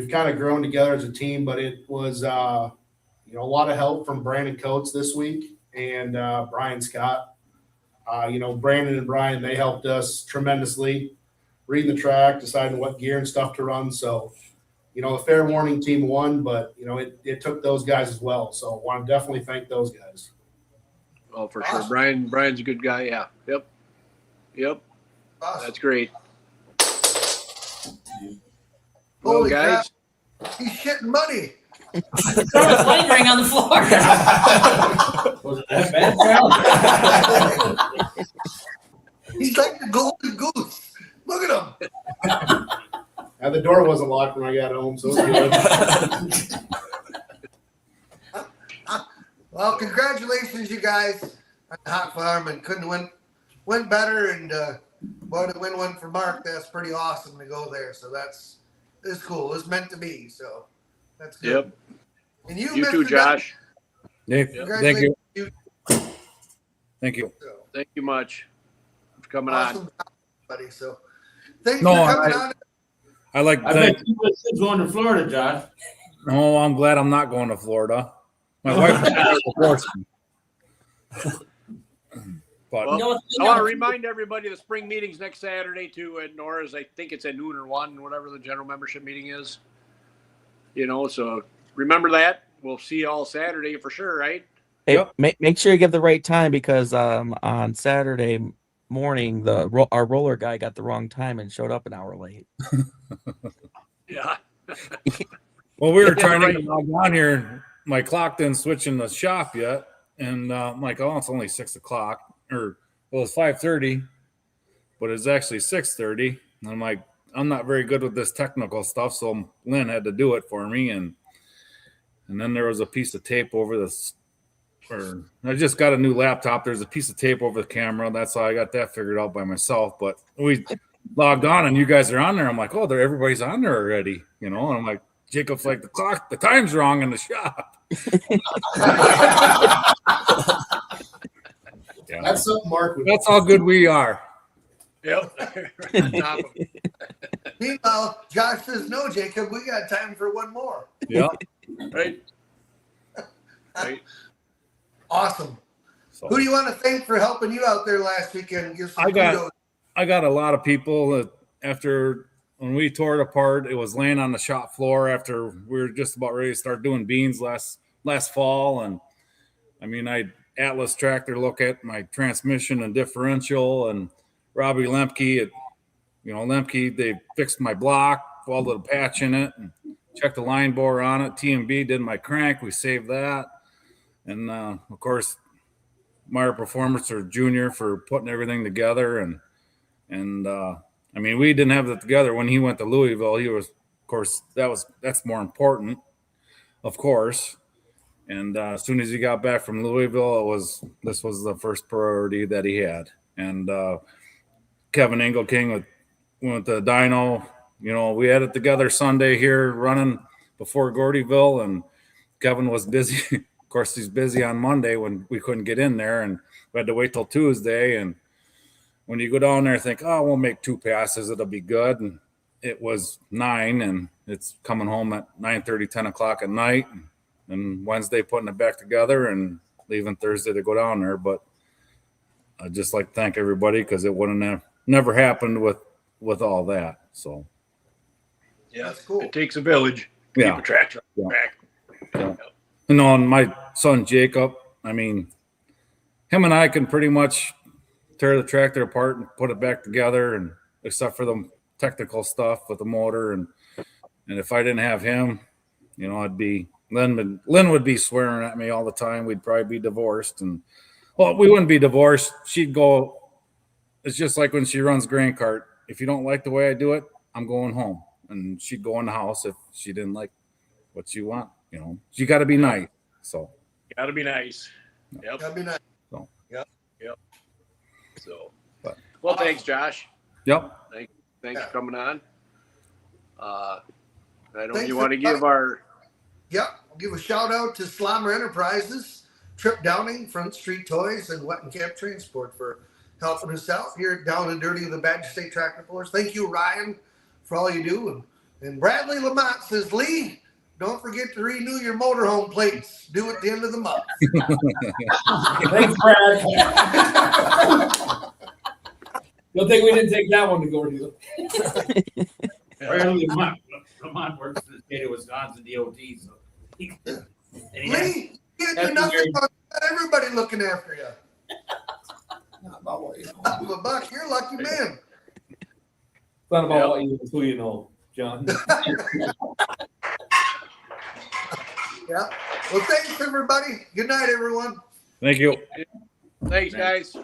kind of grown together as a team, but it was, you know, a lot of help from Brandon Coates this week and Brian Scott. You know, Brandon and Brian, they helped us tremendously reading the track, deciding what gear and stuff to run. So, you know, the Fair Warning team won, but, you know, it took those guys as well. So I want to definitely thank those guys. oh, for sure. Brian's a good guy. Yeah. Yep. Awesome. That's great. Well, Holy guys. crap. He's shitting money. There was wedding ring on the floor. Was it that bad? He's like the golden goose. Look at him. And the door wasn't locked when I got home, so it was good. Well, congratulations, you guys, on Hot Farm, and couldn't went better, and boy, to win one for Mark, that's pretty awesome to go there. So it's cool. It's meant to be. So That's good. Yep. And you, You too, Mr. Dutton, Josh. Thank you. congratulations. Thank you. So, Thank you much for coming on. awesome job, buddy. So thanks No, for coming on. I like to I thank. bet you was going to Florida, Josh. Oh, I'm glad I'm not going to Florida. My wife was trying to force me. But Well, Go with I want to me. remind everybody the spring meeting's next Saturday too at Nora's. I think it's at noon or 1, whatever the general membership meeting is. So remember that. We'll see you all Saturday for sure, right? Hey, Yep. make sure you give the right time because on Saturday morning our roller guy got the wrong time and showed up an hour late. Yeah. well, we were Yeah, trying to right. get logged on here. My clock didn't switch in the shop yet, and I'm like, oh, it's only 6 o'clock, or well, it's 5:30, but it's actually 6:30. And I'm like, I'm not very good with this technical stuff, so Lynn had to do it for me, and then there was a piece of tape over this. Or I just got a new laptop. There's a piece of tape over the camera. That's how I got that figured out by myself. But we logged on and you guys are on there. I'm like, oh, everybody's on there already, And I'm like, Jacob's like, the time's wrong in the shop. Yeah. That's something Mark would. That's how good we are. Yep. Meanwhile, Josh says, no, Jacob, we got time for one more. Yeah. Right. Right. Awesome. So Who do you want to thank for helping you out there last weekend? Give some I got- kudos. I got a lot of people that after when we tore it apart, it was laying on the shop floor after we were just about ready to start doing beans last fall. And I mean, I Atlas Tractor look at my transmission and differential, and Robbie Lemke Lemke, they fixed my block, welded a patch in it, and checked the line bore on it. TMB did my crank. We saved that. And of course, Meyer Performance or Junior for putting everything together. And I mean, we didn't have it together when he went to Louisville. He was, of course, that's more important, of course. And as soon as he got back from Louisville, this was the first priority that he had. And Kevin Engelking went to Dyno. We had it together Sunday here running before Gordyville, and Kevin was busy. Of course, he's busy on Monday when we couldn't get in there, and we had to wait till Tuesday. And when you go down there, think, oh, we'll make 2 passes, it'll be good. And it was 9, and it's coming home at 9:30, 10 o'clock at night. And Wednesday putting it back together and leaving Thursday to go down there. But I'd just like to thank everybody because it wouldn't have never happened with all that. So Yeah. That's cool. It takes a village to Yeah. keep a tractor Yeah. back. Yeah. And my son Jacob, I mean, him and I can pretty much tear the tractor apart and put it back together, and except for the technical stuff with the motor. And if I didn't have him, I'd be Lynn would be swearing at me all the time. We'd probably be divorced, and well, we wouldn't be divorced. She'd go. It's just like when she runs grain cart. If you don't like the way I do it, I'm going home, and she'd go in the house if she didn't like what you want. You got to be nice. So Gotta be nice. Yep. That'd be nice. So, But- well, thanks, Josh. yep. Thanks for coming on. I know Thanks you for want to give our Yep. I'll give a shout out to Slammer Enterprises, Trip Downing, Front Street Toys, and Wet and Camp Transport for helping us out here at Down and Dirty with the Badger State Tractor Pullers. Thank you, Ryan, for all you do. And Bradley Lamont says, Lee, don't forget to renew your motorhome plates. Due at the end of the month. Thanks, Brad. Don't think we didn't take that one to go to. Apparently, Lamont works for the state of Wisconsin DOT, so. Lee, you can't do nothing about everybody looking after you. Not about what you know. But Buck, you're a lucky man. It's not about what you, it's who you know, John. Yeah. Well, thanks, everybody. Good night, everyone. Thank you. thanks, guys.